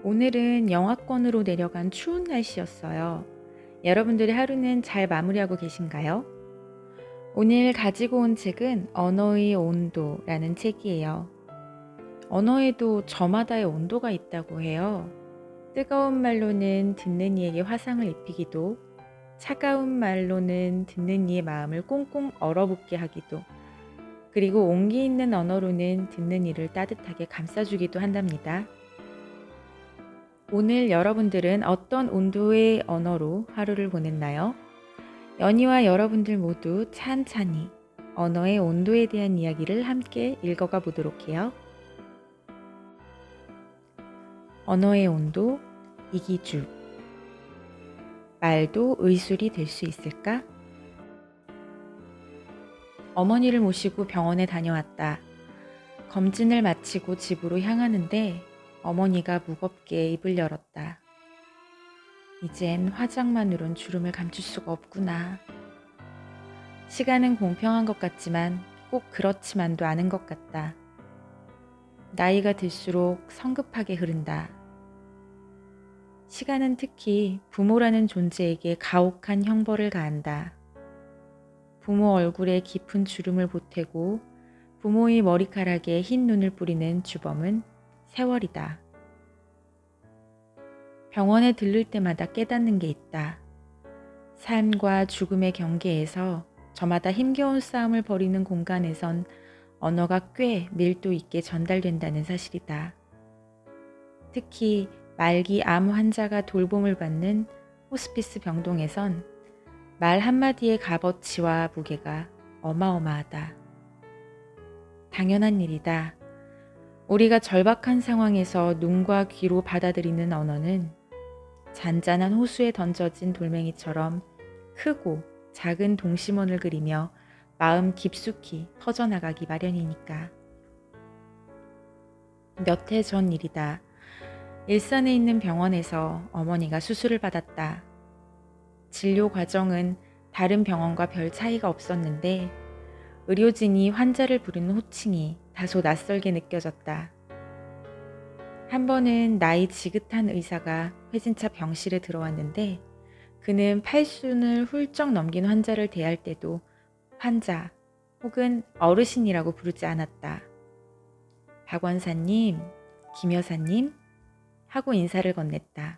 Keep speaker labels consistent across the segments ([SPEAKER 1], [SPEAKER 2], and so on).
[SPEAKER 1] 오늘은 영하권으로 내려간 추운 날씨였어요. 여러분들의 하루는 잘 마무리하고 계신가요? 오늘 가지고 온 책은 언어의 온도라는 책이에요. 언어에도 저마다의 온도가 있다고 해요. 뜨거운 말로는 듣는 이에게 화상을 입히기도, 차가운 말로는 듣는 이의 마음을 꽁꽁 얼어붙게 하기도, 그리고 온기 있는 언어로는 듣는 이를 따뜻하게 감싸주기도 한답니다. 오늘 여러분들은 어떤 온도의 언어로 하루를 보냈나요? 연희와 여러분들 모두 찬찬히 언어의 온도에 대한 이야기를 함께 읽어가 보도록 해요. 언어의 온도 이기주. 말도 의술이 될 수 있을까? 어머니를 모시고 병원에 다녀왔다. 검진을 마치고 집으로 향하는데 어머니가 무겁게 입을 열었다. 이젠 화장만으론 주름을 감출 수가 없구나. 시간은 공평한 것 같지만 꼭 그렇지만도 않은 것 같다. 나이가 들수록 성급하게 흐른다. 시간은 특히 부모라는 존재에게 가혹한 형벌을 가한다. 부모 얼굴에 깊은 주름을 보태고 부모의 머리카락에 흰 눈을 뿌리는 주범은 세월이다. 병원에 들를 때마다 깨닫는 게 있다. 삶과 죽음의 경계에서 저마다 힘겨운 싸움을 벌이는 공간에선 언어가 꽤 밀도 있게 전달된다는 사실이다. 특히 말기 암 환자가 돌봄을 받는 호스피스 병동에선 말 한마디의 값어치와 무게가 어마어마하다. 당연한 일이다. 우리가 절박한 상황에서 눈과 귀로 받아들이는 언어는 잔잔한 호수에 던져진 돌멩이처럼 크고 작은 동심원을 그리며 마음 깊숙이 퍼져나가기 마련이니까. 몇 해 전 일이다. 일산에 있는 병원에서 어머니가 수술을 받았다. 진료 과정은 다른 병원과 별 차이가 없었는데 의료진이 환자를 부르는 호칭이 다소 낯설게 느껴졌다. 한 번은 나이 지긋한 의사가 회진차 병실에 들어왔는데 그는 팔순을 훌쩍 넘긴 환자를 대할 때도 환자 혹은 어르신이라고 부르지 않았다. 박 원사님, 김 여사님 하고 인사를 건넸다.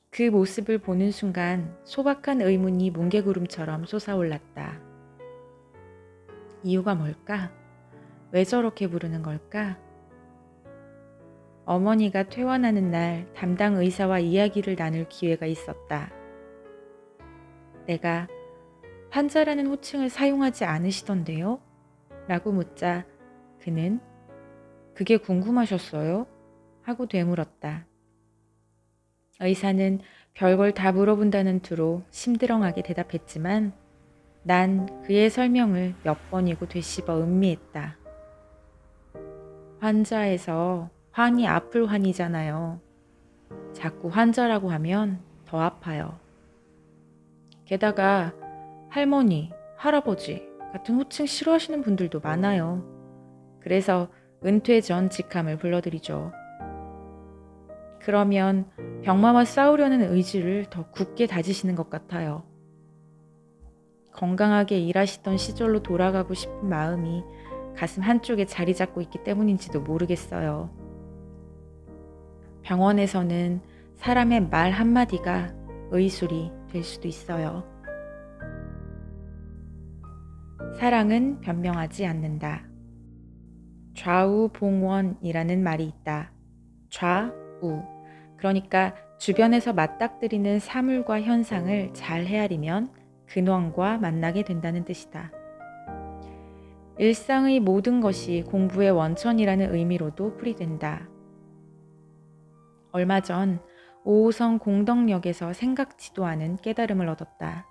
[SPEAKER 1] 그 모습을 보는 순간 소박한 의문이 뭉게구름처럼 솟아올랐다. 이유가 뭘까? 왜 저렇게 부르는 걸까? 어머니가 퇴원하는 날 담당 의사와 이야기를 나눌 기회가 있었다. 내가 환자라는 호칭을 사용하지 않으시던데요? 라고 묻자 그는 그게 궁금하셨어요? 하고 되물었다. 의사는 별걸 다 물어본다는 투로 심드렁하게 대답했지만 난 그의 설명을 몇 번이고 되씹어 음미했다. 환자에서 환이 아플 환이잖아요. 자꾸 환자라고 하면 더 아파요. 게다가 할머니, 할아버지 같은 호칭 싫어하시는 분들도 많아요. 그래서 은퇴 전 직함을 불러드리죠. 그러면 병마와 싸우려는 의지를 더 굳게 다지시는 것 같아요. 건강하게 일하시던 시절로 돌아가고 싶은 마음이 가슴 한쪽에 자리 잡고 있기 때문인지도 모르겠어요. 병원에서는 사람의 말 한마디가 의술이 될 수도 있어요. 사랑은 변명하지 않는다. 좌우봉원이라는 말이 있다. 좌우, 그러니까 주변에서 맞닥뜨리는 사물과 현상을 잘 헤아리면 근원과 만나게 된다는 뜻이다. 일상의 모든 것이 공부의 원천이라는 의미로도 풀이된다. 얼마 전 5호선 공덕역에서 생각지도 않은 깨달음을 얻었다.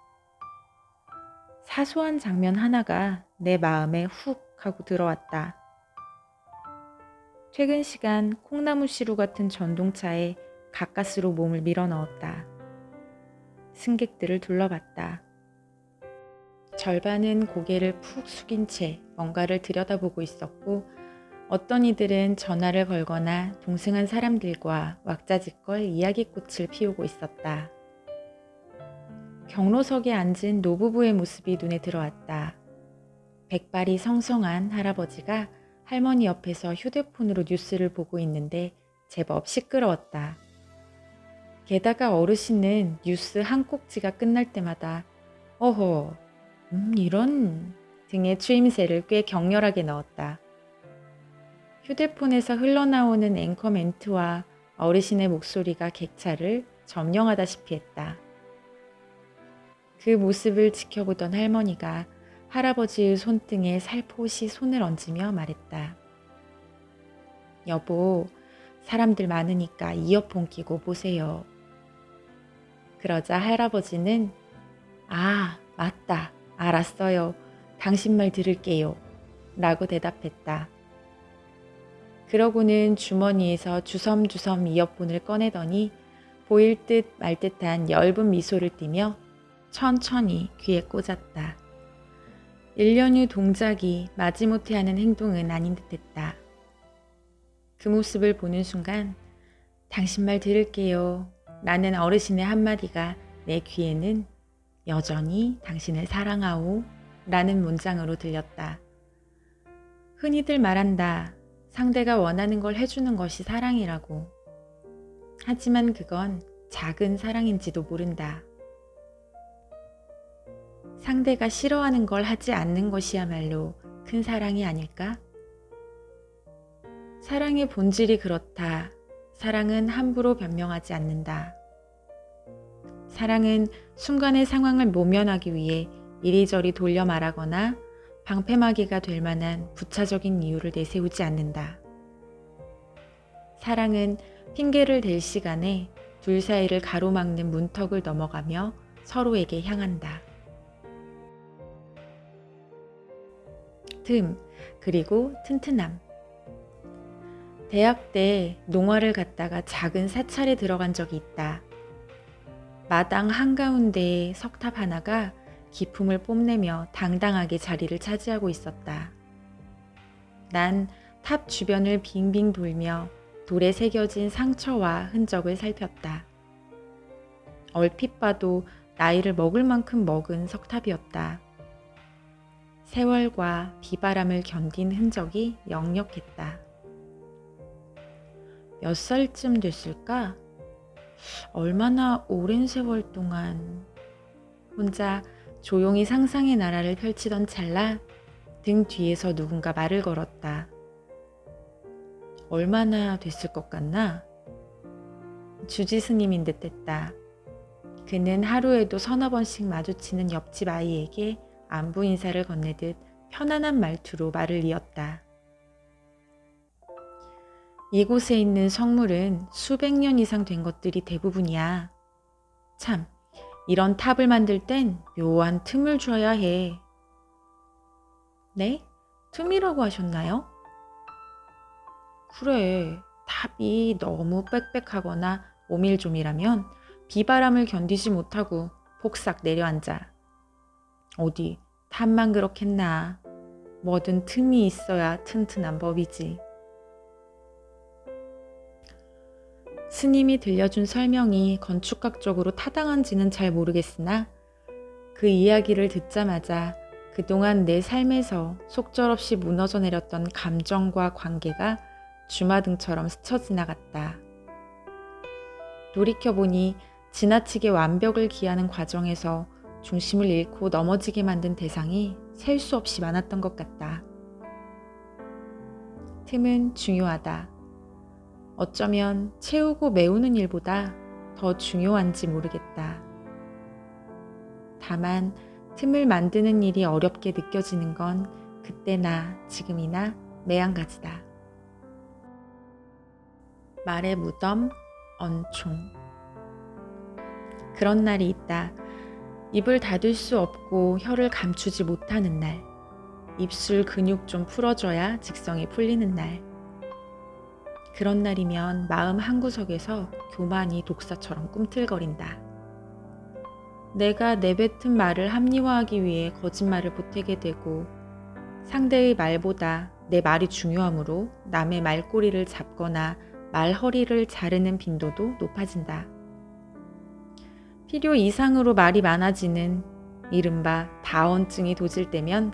[SPEAKER 1] 사소한 장면 하나가 내 마음에 훅 하고 들어왔다. 퇴근 시간 콩나물 시루 같은 전동차에 가까스로 몸을 밀어 넣었다. 승객들을 둘러봤다. 절반은 고개를 푹 숙인 채 뭔가를 들여다보고 있었고 어떤 이들은 전화를 걸거나 동승한 사람들과 왁자지껄 이야기꽃을 피우고 있었다. 경로석에 앉은 노부부의 모습이 눈에 들어왔다. 백발이 성성한 할아버지가 할머니 옆에서 휴대폰으로 뉴스를 보고 있는데 제법 시끄러웠다. 게다가 어르신은 뉴스 한 꼭지가 끝날 때마다 어허, 이런 등의 추임새를 꽤 격렬하게 넣었다. 휴대폰에서 흘러나오는 앵커 멘트와 어르신의 목소리가 객차를 점령하다시피 했다. 그 모습을 지켜보던 할머니가 할아버지의 손등에 살포시 손을 얹으며 말했다. 여보, 사람들 많으니까 이어폰 끼고 보세요. 그러자 할아버지는 아, 맞다. 알았어요. 당신 말 들을게요. 라고 대답했다. 그러고는 주머니에서 주섬주섬 이어폰을 꺼내더니 보일 듯 말 듯한 엷은 미소를 띠며 천천히 귀에 꽂았다. 1년 후 동작이 마지못해 하는 행동은 아닌 듯했다. 그 모습을 보는 순간 당신 말 들을게요. 라는 어르신의 한마디가 내 귀에는 여전히 당신을 사랑하오 라는 문장으로 들렸다. 흔히들 말한다. 상대가 원하는 걸 해주는 것이 사랑이라고. 하지만 그건 작은 사랑인지도 모른다. 상대가 싫어하는 걸 하지 않는 것이야말로 큰 사랑이 아닐까? 사랑의 본질이 그렇다. 사랑은 함부로 변명하지 않는다. 사랑은 순간의 상황을 모면하기 위해 이리저리 돌려 말하거나 방패막이가 될 만한 부차적인 이유를 내세우지 않는다. 사랑은 핑계를 댈 시간에 둘 사이를 가로막는 문턱을 넘어가며 서로에게 향한다. 틈, 그리고 튼튼함. 대학 때 농화를 갔다가 작은 사찰에 들어간 적이 있다. 마당 한가운데에 석탑 하나가 기품을 뽐내며 당당하게 자리를 차지하고 있었다. 난 탑 주변을 빙빙 돌며 돌에 새겨진 상처와 흔적을 살폈다. 얼핏 봐도 나이를 먹을 만큼 먹은 석탑이었다. 세월과 비바람을 견딘 흔적이 역력했다. 몇 살쯤 됐을까? 얼마나 오랜 세월 동안 혼자 조용히 상상의 나라를 펼치던 찰나 등 뒤에서 누군가 말을 걸었다. 얼마나 됐을 것 같나? 주지 스님인 듯 했다. 그는 하루에도 서너 번씩 마주치는 옆집 아이에게 안부 인사를 건네듯 편안한 말투로 말을 이었다. 이곳에 있는 성물은 수백 년 이상 된 것들이 대부분이야. 참, 이런 탑을 만들 땐 묘한 틈을 줘야 해. 네? 틈이라고 하셨나요? 그래, 탑이 너무 빽빽하거나 오밀조밀하면 비바람을 견디지 못하고 폭삭 내려앉아. 어디 탑만 그렇겠나. 뭐든 틈이 있어야 튼튼한 법이지. 스님이 들려준 설명이 건축학적으로 타당한지는 잘 모르겠으나 그 이야기를 듣자마자 그동안 내 삶에서 속절없이 무너져 내렸던 감정과 관계가 주마등처럼 스쳐 지나갔다. 돌이켜보니 지나치게 완벽을 기하는 과정에서 중심을 잃고 넘어지게 만든 대상이 셀 수 없이 많았던 것 같다. 틈은 중요하다. 어쩌면 채우고 메우는 일보다 더 중요한지 모르겠다. 다만 틈을 만드는 일이 어렵게 느껴지는 건 그때나 지금이나 매한가지다. 말의 무덤, 언총. 그런 날이 있다. 입을 닫을 수 없고 혀를 감추지 못하는 날. 입술 근육 좀 풀어줘야 직성이 풀리는 날. 그런 날이면 마음 한구석에서 교만이 독사처럼 꿈틀거린다. 내가 내뱉은 말을 합리화하기 위해 거짓말을 보태게 되고 상대의 말보다 내 말이 중요하므로 남의 말꼬리를 잡거나 말허리를 자르는 빈도도 높아진다. 필요 이상으로 말이 많아지는 이른바 다언증이 도질 때면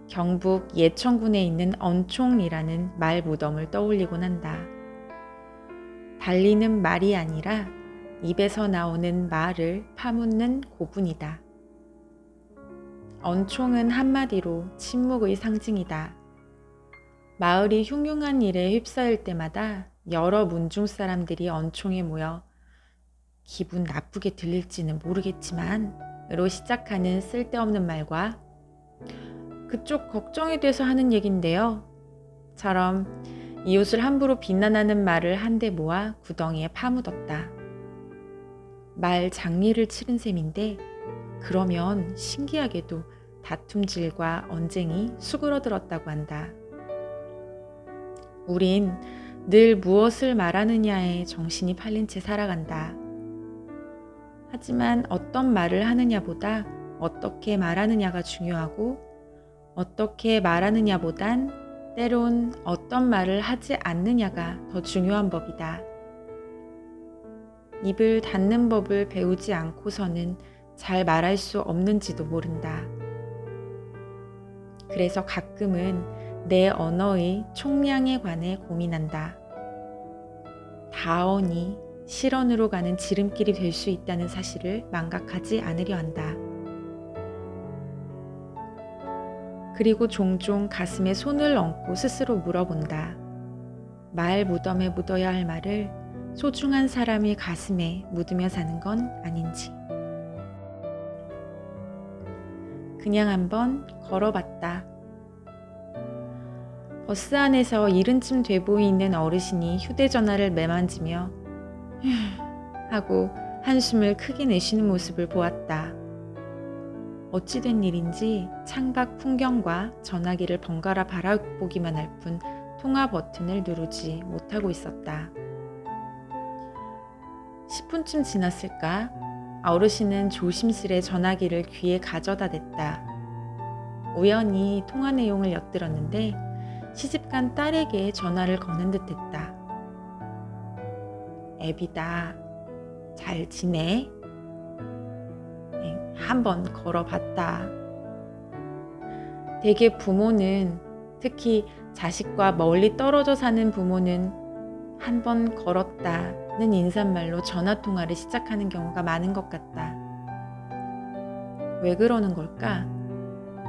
[SPEAKER 1] 경북 예천군에 있는 언총이라는 말 무덤을 떠올리곤 한다. 달리는 말이 아니라 입에서 나오는 말을 파묻는 고분이다. 언총은 한마디로 침묵의 상징이다. 마을이 흉흉한 일에 휩싸일 때마다 여러 문중 사람들이 언총에 모여 기분 나쁘게 들릴지는 모르겠지만 으로 시작하는 쓸데없는 말과 그쪽 걱정이 돼서 하는 얘긴데요 처럼 이웃을 함부로 비난하는 말을 한데 모아 구덩이에 파묻었다. 말 장리를 치른 셈인데 그러면 신기하게도 다툼질과 언쟁이 수그러들었다고 한다. 우린 늘 무엇을 말하느냐에 정신이 팔린 채 살아간다. 하지만 어떤 말을 하느냐보다 어떻게 말하느냐가 중요하고 어떻게 말하느냐보단 때론 어떤 말을 하지 않느냐가 더 중요한 법이다. 입을 닫는 법을 배우지 않고서는 잘 말할 수 없는지도 모른다. 그래서 가끔은 내 언어의 총량에 관해 고민한다. 다언이 실언으로 가는 지름길이 될 수 있다는 사실을 망각하지 않으려 한다. 그리고 종종 가슴에 손을 얹고 스스로 물어본다. 말 무덤에 묻어야 할 말을 소중한 사람의 가슴에 묻으며 사는 건 아닌지. 그냥 한번 걸어봤다. 버스 안에서 이른쯤 돼 보이는 어르신이 휴대전화를 매만지며 하고 한숨을 크게 내쉬는 모습을 보았다. 어찌된 일인지 창밖 풍경과 전화기를 번갈아 바라보기만 할 뿐 통화 버튼을 누르지 못하고 있었다. 10분쯤 지났을까? 어르신은 조심스레 전화기를 귀에 가져다 댔다. 우연히 통화 내용을 엿들었는데 시집간 딸에게 전화를 거는 듯했다. 애비다. 잘 지내? 한번 걸어봤다. 대개 부모는, 특히 자식과 멀리 떨어져 사는 부모는 한번 걸었다는 인사말로 전화통화를 시작하는 경우가 많은 것 같다. 왜 그러는 걸까?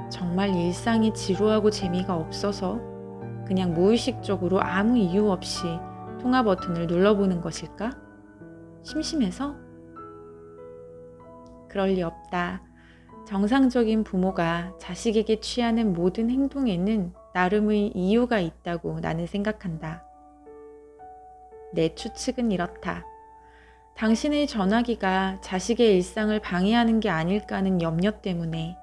[SPEAKER 1] 정말 일상이 지루하고 재미가 없어서 그냥 무의식적으로 아무 이유 없이 통화 버튼을 눌러보는 것일까? 심심해서? 그럴 리 없다. 정상적인 부모가 자식에게 취하는 모든 행동에는 나름의 이유가 있다고 나는 생각한다. 내 추측은 이렇다. 당신의 전화기가 자식의 일상을 방해하는 게 아닐까 하는 염려 때문에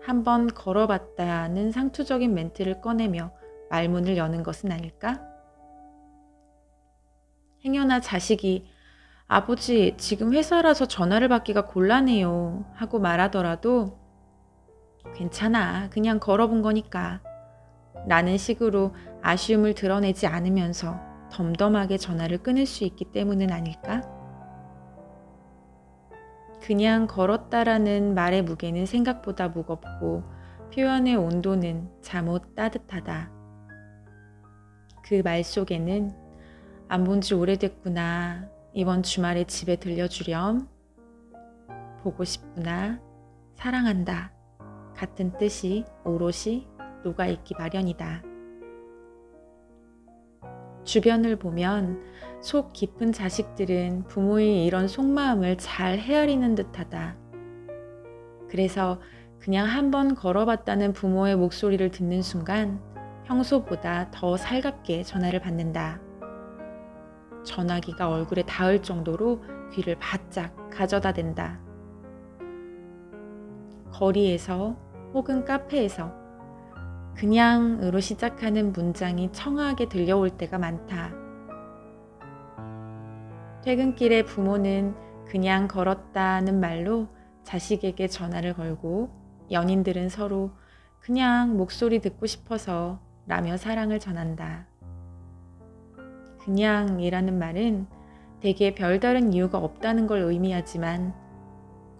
[SPEAKER 1] 한번 걸어봤다는 상투적인 멘트를 꺼내며 말문을 여는 것은 아닐까? 행여나 자식이 아버지 지금 회사라서 전화를 받기가 곤란해요 하고 말하더라도 괜찮아 그냥 걸어본 거니까 라는 식으로 아쉬움을 드러내지 않으면서 덤덤하게 전화를 끊을 수 있기 때문은 아닐까? 그냥 걸었다라는 말의 무게는 생각보다 무겁고 표현의 온도는 잠옷 따뜻하다. 그 말 속에는 안 본 지 오래됐구나. 이번 주말에 집에 들려주렴. 보고 싶구나. 사랑한다. 같은 뜻이 오롯이 녹아있기 마련이다. 주변을 보면 속 깊은 자식들은 부모의 이런 속마음을 잘 헤아리는 듯하다. 그래서 그냥 한번 걸어봤다는 부모의 목소리를 듣는 순간 평소보다 더 살갑게 전화를 받는다. 전화기가 얼굴에 닿을 정도로 귀를 바짝 가져다 댄다. 거리에서 혹은 카페에서 그냥으로 시작하는 문장이 청아하게 들려올 때가 많다. 퇴근길에 부모는 그냥 걸었다는 말로 자식에게 전화를 걸고 연인들은 서로 그냥 목소리 듣고 싶어서 라며 사랑을 전한다. 그냥이라는 말은 대개 별다른 이유가 없다는 걸 의미하지만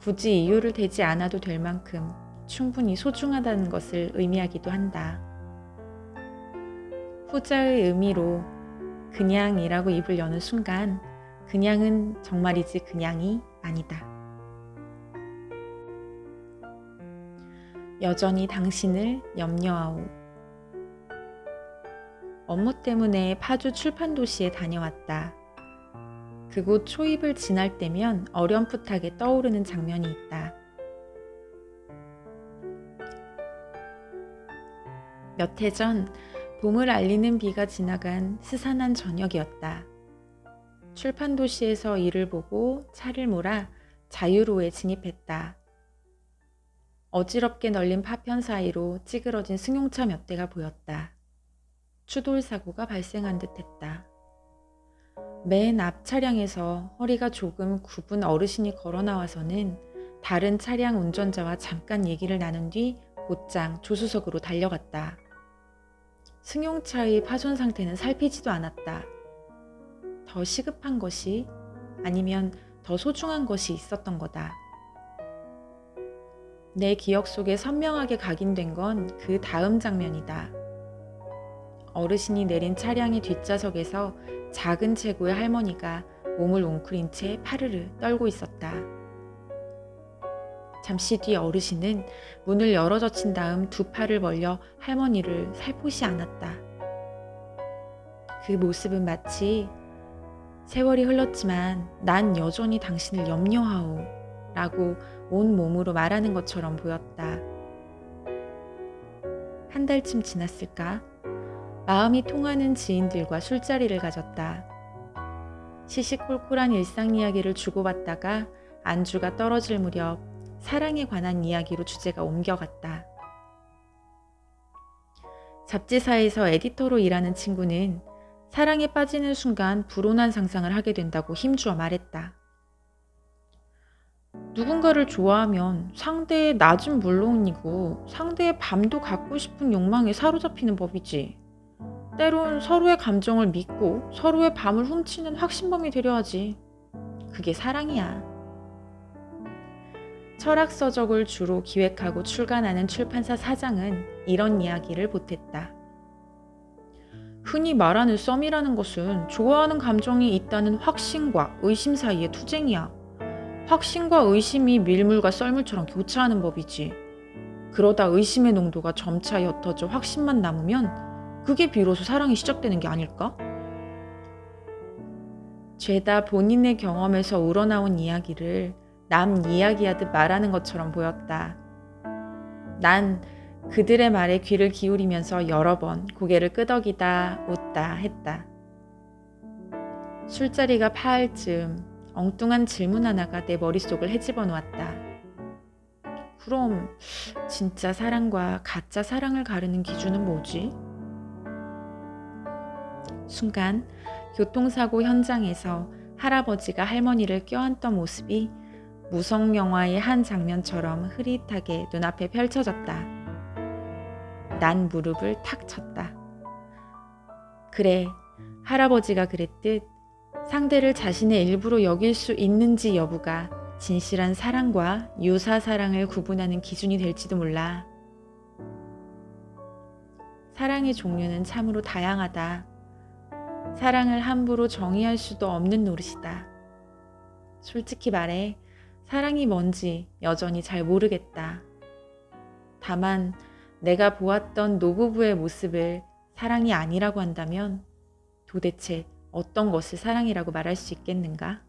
[SPEAKER 1] 굳이 이유를 대지 않아도 될 만큼 충분히 소중하다는 것을 의미하기도 한다. 후자의 의미로 그냥이라고 입을 여는 순간 그냥은 정말이지 그냥이 아니다. 여전히 당신을 염려하오. 업무 때문에 파주 출판도시에 다녀왔다. 그곳 초입을 지날 때면 어렴풋하게 떠오르는 장면이 있다. 몇 해 전 봄을 알리는 비가 지나간 스산한 저녁이었다. 출판도시에서 일을 보고 차를 몰아 자유로에 진입했다. 어지럽게 널린 파편 사이로 찌그러진 승용차 몇 대가 보였다. 추돌 사고가 발생한 듯했다. 맨 앞 차량에서 허리가 조금 굽은 어르신이 걸어 나와서는 다른 차량 운전자와 잠깐 얘기를 나눈 뒤 곧장 조수석으로 달려갔다. 승용차의 파손 상태는 살피지도 않았다. 더 시급한 것이 아니면 더 소중한 것이 있었던 거다. 내 기억 속에 선명하게 각인된 건 그 다음 장면이다. 어르신이 내린 차량의 뒷좌석에서 작은 체구의 할머니가 몸을 웅크린 채 파르르 떨고 있었다. 잠시 뒤 어르신은 문을 열어젖힌 다음 두 팔을 벌려 할머니를 살포시 안았다. 그 모습은 마치 세월이 흘렀지만 난 여전히 당신을 염려하오 라고 온몸으로 말하는 것처럼 보였다. 한 달쯤 지났을까? 마음이 통하는 지인들과 술자리를 가졌다. 시시콜콜한 일상 이야기를 주고받다가 안주가 떨어질 무렵 사랑에 관한 이야기로 주제가 옮겨갔다. 잡지사에서 에디터로 일하는 친구는 사랑에 빠지는 순간 불온한 상상을 하게 된다고 힘주어 말했다. 누군가를 좋아하면 상대의 낮은 물론이고 상대의 밤도 갖고 싶은 욕망에 사로잡히는 법이지. 때론 서로의 감정을 믿고 서로의 밤을 훔치는 확신범이 되려 하지. 그게 사랑이야. 철학서적을 주로 기획하고 출간하는 출판사 사장은 이런 이야기를 보탰다. 흔히 말하는 썸이라는 것은 좋아하는 감정이 있다는 확신과 의심 사이의 투쟁이야. 확신과 의심이 밀물과 썰물처럼 교차하는 법이지. 그러다 의심의 농도가 점차 옅어져 확신만 남으면 그게 비로소 사랑이 시작되는 게 아닐까? 죄다 본인의 경험에서 우러나온 이야기를 남 이야기하듯 말하는 것처럼 보였다. 난 그들의 말에 귀를 기울이면서 여러 번 고개를 끄덕이다 웃다 했다. 술자리가 파할 즈음 엉뚱한 질문 하나가 내 머릿속을 헤집어 놓았다. 그럼 진짜 사랑과 가짜 사랑을 가르는 기준은 뭐지? 순간 교통사고 현장에서 할아버지가 할머니를 껴안던 모습이 무성 영화의 한 장면처럼 흐릿하게 눈앞에 펼쳐졌다. 난 무릎을 탁 쳤다. 그래, 할아버지가 그랬듯 상대를 자신의 일부로 여길 수 있는지 여부가 진실한 사랑과 유사 사랑을 구분하는 기준이 될지도 몰라. 사랑의 종류는 참으로 다양하다. 사랑을 함부로 정의할 수도 없는 노릇이다. 솔직히 말해 사랑이 뭔지 여전히 잘 모르겠다. 다만 내가 보았던 노부부의 모습을 사랑이 아니라고 한다면 도대체 어떤 것을 사랑이라고 말할 수 있겠는가?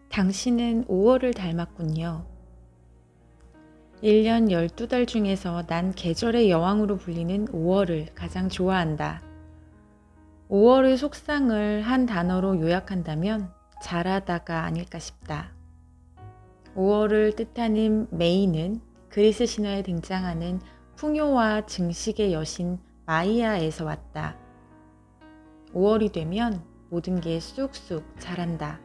[SPEAKER 1] 당신은 5월을 닮았군요. 1년 12달 중에서 난 계절의 여왕으로 불리는 5월을 가장 좋아한다. 5월의 속상을 한 단어로 요약한다면 잘하다가 아닐까 싶다. 5월을 뜻하는 메이는 그리스 신화에 등장하는 풍요와 증식의 여신 마이아에서 왔다. 5월이 되면 모든 게 쑥쑥 자란다.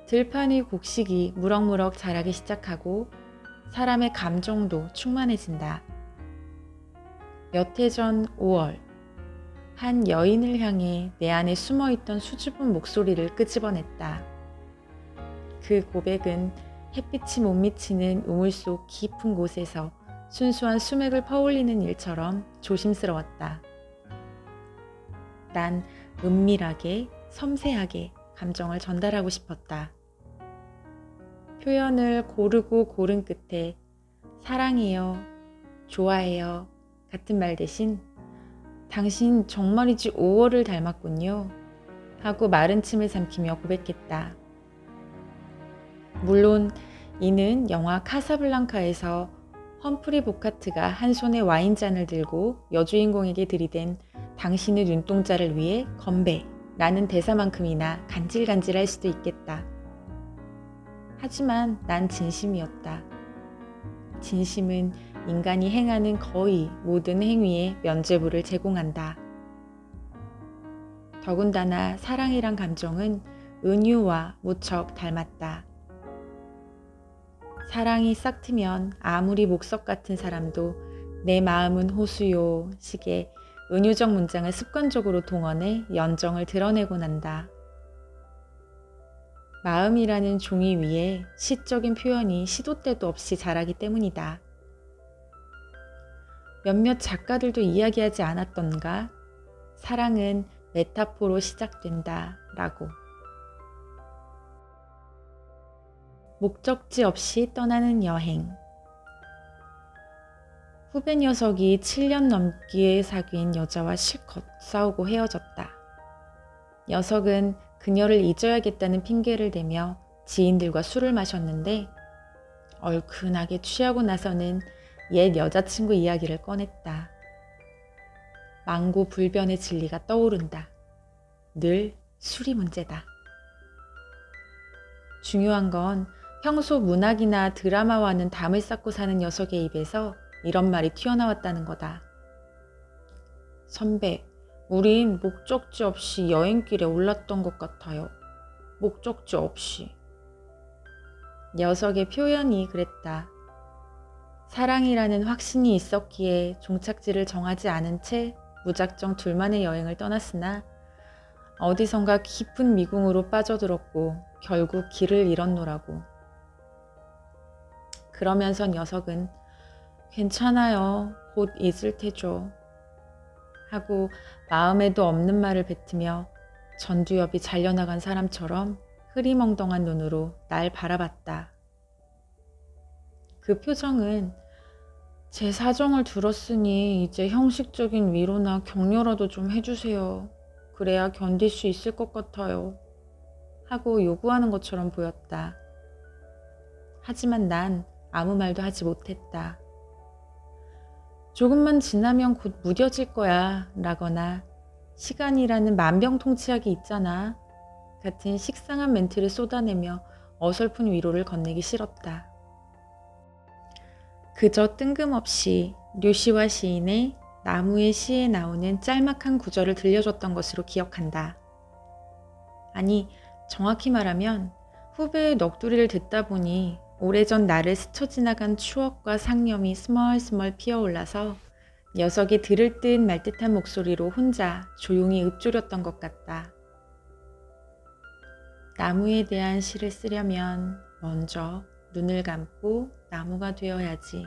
[SPEAKER 1] 들판의 곡식이 무럭무럭 자라기 시작하고 사람의 감정도 충만해진다. 몇 해 전 5월, 한 여인을 향해 내 안에 숨어있던 수줍은 목소리를 끄집어냈다. 그 고백은 햇빛이 못 미치는 우물 속 깊은 곳에서 순수한 수맥을 퍼올리는 일처럼 조심스러웠다. 난 은밀하게, 섬세하게 감정을 전달하고 싶었다. 표현을 고르고 고른 끝에 사랑해요, 좋아해요 같은 말 대신 당신 정말이지 5월을 닮았군요 하고 마른 침을 삼키며 고백했다. 물론 이는 영화 카사블랑카에서 험프리 보카트가 한 손에 와인잔을 들고 여주인공에게 들이댄 당신의 눈동자를 위해 건배 라는 대사만큼이나 간질간질할 수도 있겠다. 하지만 난 진심이었다. 진심은 인간이 행하는 거의 모든 행위에 면죄부를 제공한다. 더군다나 사랑이란 감정은 은유와 무척 닮았다. 사랑이 싹 트면 아무리 목석 같은 사람도 내 마음은 호수요 식의 은유적 문장을 습관적으로 동원해 연정을 드러내곤 한다. 마음이라는 종이 위에 시적인 표현이 시도 때도 없이 자라기 때문이다. 몇몇 작가들도 이야기하지 않았던가? 사랑은 메타포로 시작된다 라고. 목적지 없이 떠나는 여행. 후배 녀석이 7년 넘게 사귄 여자와 실컷 싸우고 헤어졌다. 녀석은 그녀를 잊어야겠다는 핑계를 대며 지인들과 술을 마셨는데 얼큰하게 취하고 나서는 옛 여자친구 이야기를 꺼냈다. 망고불변의 진리가 떠오른다. 늘 술이 문제다. 중요한 건 평소 문학이나 드라마와는 담을 쌓고 사는 녀석의 입에서 이런 말이 튀어나왔다는 거다. 선배, 우린 목적지 없이 여행길에 올랐던 것 같아요. 목적지 없이. 녀석의 표현이 그랬다. 사랑이라는 확신이 있었기에 종착지를 정하지 않은 채 무작정 둘만의 여행을 떠났으나 어디선가 깊은 미궁으로 빠져들었고 결국 길을 잃었노라고. 그러면서 녀석은 괜찮아요. 곧 잊을 테죠. 하고 마음에도 없는 말을 뱉으며 전두엽이 잘려나간 사람처럼 흐리멍덩한 눈으로 날 바라봤다. 그 표정은 제 사정을 들었으니 이제 형식적인 위로나 격려라도 좀 해주세요. 그래야 견딜 수 있을 것 같아요. 하고 요구하는 것처럼 보였다. 하지만 난 아무 말도 하지 못했다. 조금만 지나면 곧 무뎌질 거야 라거나 시간이라는 만병통치약이 있잖아 같은 식상한 멘트를 쏟아내며 어설픈 위로를 건네기 싫었다. 그저 뜬금없이 류시와 시인의 나무의 시에 나오는 짤막한 구절을 들려줬던 것으로 기억한다. 아니, 정확히 말하면 후배의 넋두리를 듣다 보니 오래전 나를 스쳐 지나간 추억과 상념이 스멀스멀 피어올라서 녀석이 들을 듯 말 듯한 목소리로 혼자 조용히 읊조렸던 것 같다. 나무에 대한 시를 쓰려면 먼저 눈을 감고 나무가 되어야지.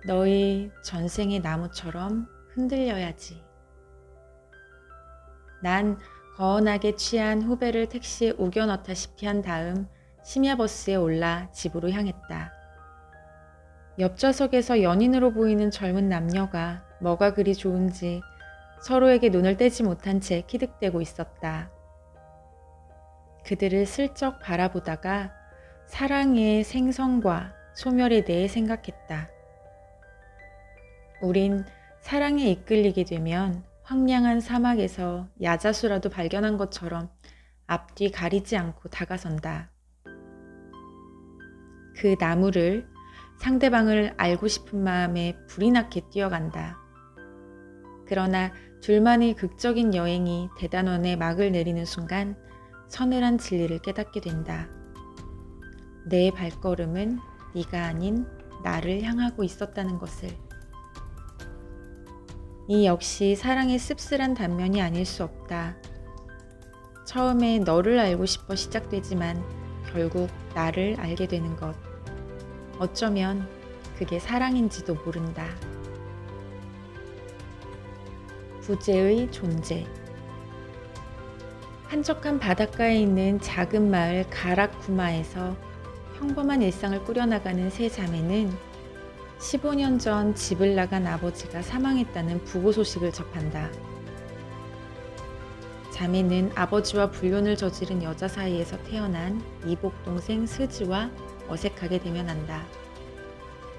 [SPEAKER 1] 너희 전생의 나무처럼 흔들려야지. 난 거원하게 취한 후배를 택시에 우겨 넣다시피 한 다음 심야버스에 올라 집으로 향했다. 옆좌석에서 연인으로 보이는 젊은 남녀가 뭐가 그리 좋은지 서로에게 눈을 떼지 못한 채 키득대고 있었다. 그들을 슬쩍 바라보다가 사랑의 생성과 소멸에 대해 생각했다. 우린 사랑에 이끌리게 되면 황량한 사막에서 야자수라도 발견한 것처럼 앞뒤 가리지 않고 다가선다. 그 나무를 상대방을 알고 싶은 마음에 불이 나게 뛰어간다. 그러나 둘만의 극적인 여행이 대단원에 막을 내리는 순간 서늘한 진리를 깨닫게 된다. 내 발걸음은 네가 아닌 나를 향하고 있었다는 것을. 이 역시 사랑의 씁쓸한 단면이 아닐 수 없다. 처음에 너를 알고 싶어 시작되지만 결국 나를 알게 되는 것. 어쩌면 그게 사랑인지도 모른다. 부재의 존재. 한적한 바닷가에 있는 작은 마을 가라쿠마에서 평범한 일상을 꾸려나가는 세 자매는 15년 전 집을 나간 아버지가 사망했다는 부고 소식을 접한다. 자매는 아버지와 불륜을 저지른 여자 사이에서 태어난 이복 동생 스즈와 어색하게 대면한다.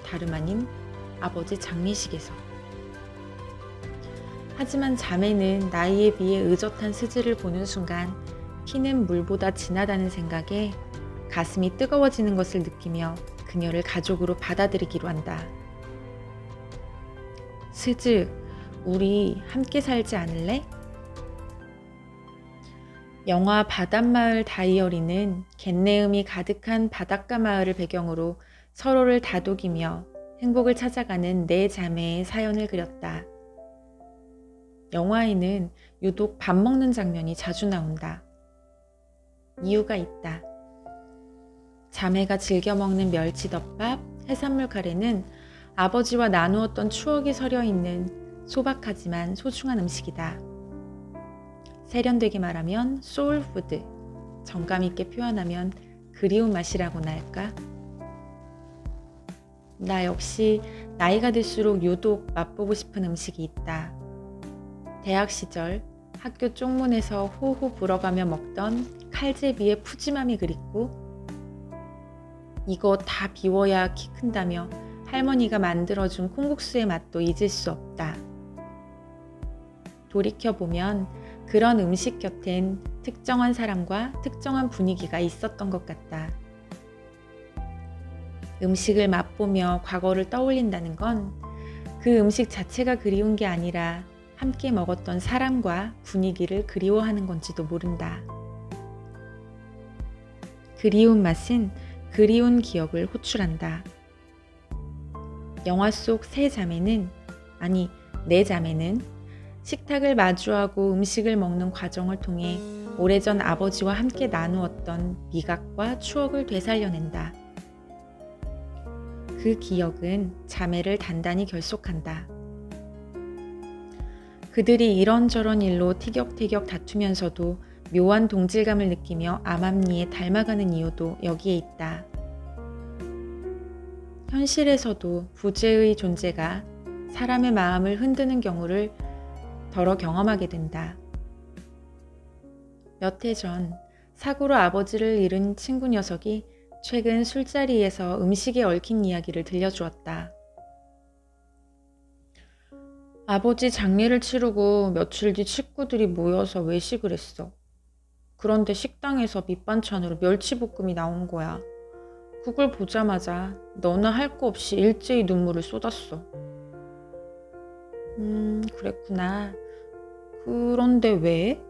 [SPEAKER 1] 다름 아닌 아버지 장례식에서. 하지만 자매는 나이에 비해 의젓한 스즈를 보는 순간 피는 물보다 진하다는 생각에 가슴이 뜨거워지는 것을 느끼며 그녀를 가족으로 받아들이기로 한다. 스즈, 우리 함께 살지 않을래? 영화 바닷마을 다이어리는 갯내음이 가득한 바닷가 마을을 배경으로 서로를 다독이며 행복을 찾아가는 네 자매의 사연을 그렸다. 영화에는 유독 밥 먹는 장면이 자주 나온다. 이유가 있다. 자매가 즐겨 먹는 멸치덮밥, 해산물 카레는 아버지와 나누었던 추억이 서려 있는 소박하지만 소중한 음식이다. 세련되게 말하면 소울푸드, 정감 있게 표현하면 그리운 맛이라고나 할까? 나 역시 나이가 들수록 유독 맛보고 싶은 음식이 있다. 대학 시절 학교 쪽문에서 호호 불어가며 먹던 칼제비의 푸짐함이 그립고, 이거 다 비워야 키 큰다며 할머니가 만들어준 콩국수의 맛도 잊을 수 없다. 돌이켜보면 그런 음식 곁엔 특정한 사람과 특정한 분위기가 있었던 것 같다. 음식을 맛보며 과거를 떠올린다는 건 그 음식 자체가 그리운 게 아니라 함께 먹었던 사람과 분위기를 그리워하는 건지도 모른다. 그리운 맛은 그리운 기억을 호출한다. 영화 속 세 자매는, 아니 네 자매는 식탁을 마주하고 음식을 먹는 과정을 통해 오래전 아버지와 함께 나누었던 미각과 추억을 되살려낸다. 그 기억은 자매를 단단히 결속한다. 그들이 이런저런 일로 티격태격 다투면서도 묘한 동질감을 느끼며 암암리에 닮아가는 이유도 여기에 있다. 현실에서도 부재의 존재가 사람의 마음을 흔드는 경우를 더러 경험하게 된다. 몇 해 전 사고로 아버지를 잃은 친구 녀석이 최근 술자리에서 음식에 얽힌 이야기를 들려주었다. 아버지 장례를 치르고 며칠 뒤 식구들이 모여서 외식을 했어. 그런데 식당에서 밑반찬으로 멸치볶음이 나온 거야. 그걸 보자마자 너나 할 거 없이 일제히 눈물을 쏟았어. 그랬구나. 그런데 왜?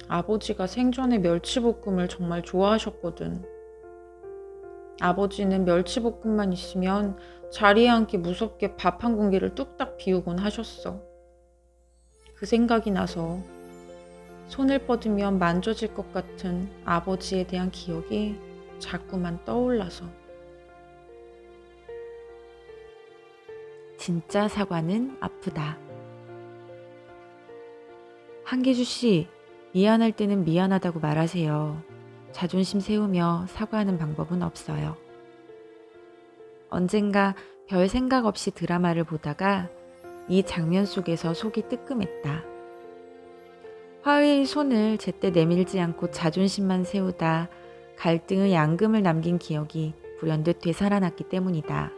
[SPEAKER 1] 아버지가 생전에 멸치볶음을 정말 좋아하셨거든. 아버지는 멸치볶음만 있으면 자리에 앉기 무섭게 밥 한 공기를 뚝딱 비우곤 하셨어. 그 생각이 나서 손을 뻗으면 만져질 것 같은 아버지에 대한 기억이 자꾸만 떠올라서. 진짜 사과는 아프다. 한계주 씨, 미안할 때는 미안하다고 말하세요. 자존심 세우며 사과하는 방법은 없어요. 언젠가 별 생각 없이 드라마를 보다가 이 장면 속에서 속이 뜨끔했다. 화의의 손을 제때 내밀지 않고 자존심만 세우다 갈등의 앙금을 남긴 기억이 불현듯 되살아났기 때문이다.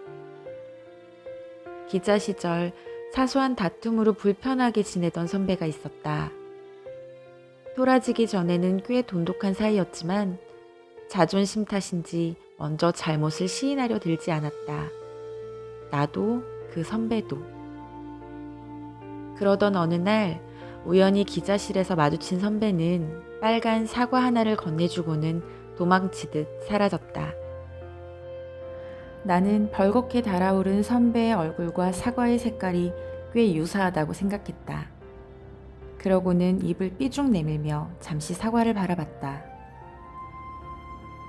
[SPEAKER 1] 기자 시절 사소한 다툼으로 불편하게 지내던 선배가 있었다. 토라지기 전에는 꽤 돈독한 사이였지만 자존심 탓인지 먼저 잘못을 시인하려 들지 않았다. 나도 그 선배도. 그러던 어느 날 우연히 기자실에서 마주친 선배는 빨간 사과 하나를 건네주고는 도망치듯 사라졌다. 나는 벌겋게 달아오른 선배의 얼굴과 사과의 색깔이 꽤 유사하다고 생각했다. 그러고는 입을 삐죽 내밀며 잠시 사과를 바라봤다.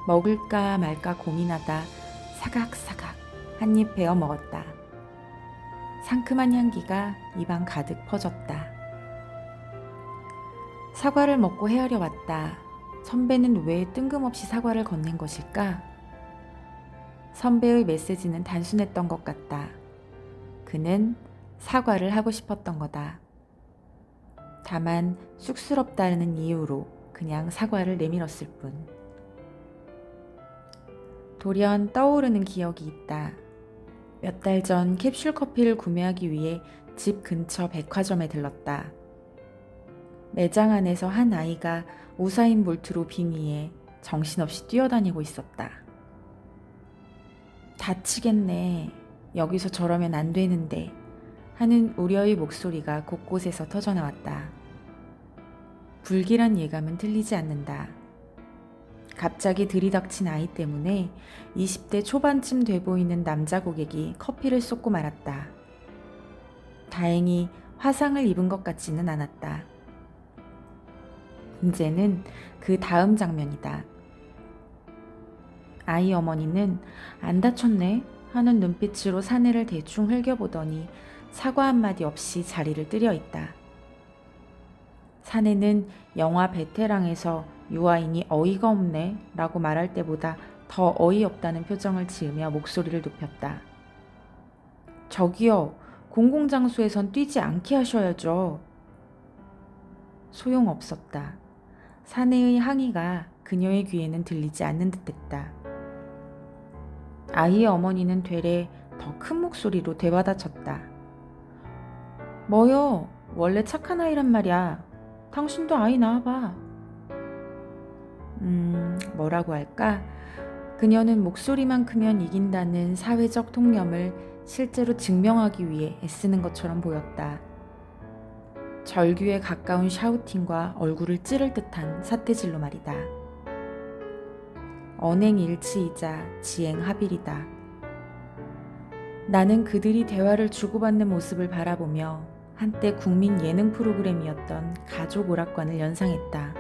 [SPEAKER 1] 먹을까 말까 고민하다 사각사각 한 입 베어 먹었다. 상큼한 향기가 입안 가득 퍼졌다. 사과를 먹고 헤아려 봤다. 선배는 왜 뜬금없이 사과를 건넨 것일까? 선배의 메시지는 단순했던 것 같다. 그는 사과를 하고 싶었던 거다. 다만 쑥스럽다는 이유로 그냥 사과를 내밀었을 뿐. 돌연 떠오르는 기억이 있다. 몇 달 전 캡슐 커피를 구매하기 위해 집 근처 백화점에 들렀다. 매장 안에서 한 아이가 우사인 볼트로 빙의해 정신없이 뛰어다니고 있었다. 다치겠네. 여기서 저러면 안 되는데 하는 우려의 목소리가 곳곳에서 터져나왔다. 불길한 예감은 틀리지 않는다. 갑자기 들이닥친 아이 때문에 20대 초반쯤 돼 보이는 남자 고객이 커피를 쏟고 말았다. 다행히 화상을 입은 것 같지는 않았다. 문제는 그 다음 장면이다. 아이 어머니는 안 다쳤네 하는 눈빛으로 사내를 대충 흘겨보더니 사과 한마디 없이 자리를 뜨려 있다. 사내는 영화 베테랑에서 유아인이 어이가 없네 라고 말할 때보다 더 어이없다는 표정을 지으며 목소리를 높였다. 저기요, 공공장소에선 뛰지 않게 하셔야죠. 소용없었다. 사내의 항의가 그녀의 귀에는 들리지 않는 듯했다. 아이의 어머니는 되레 더 큰 목소리로 되받아쳤다. 뭐요? 원래 착한 아이란 말이야. 당신도 아이 낳아봐. 뭐라고 할까? 그녀는 목소리만 크면 이긴다는 사회적 통념을 실제로 증명하기 위해 애쓰는 것처럼 보였다. 절규에 가까운 샤우팅과 얼굴을 찌를 듯한 삿대질로 말이다. 언행일치이자 지행합일이다. 나는 그들이 대화를 주고받는 모습을 바라보며 한때 국민 예능 프로그램이었던 가족 오락관을 연상했다.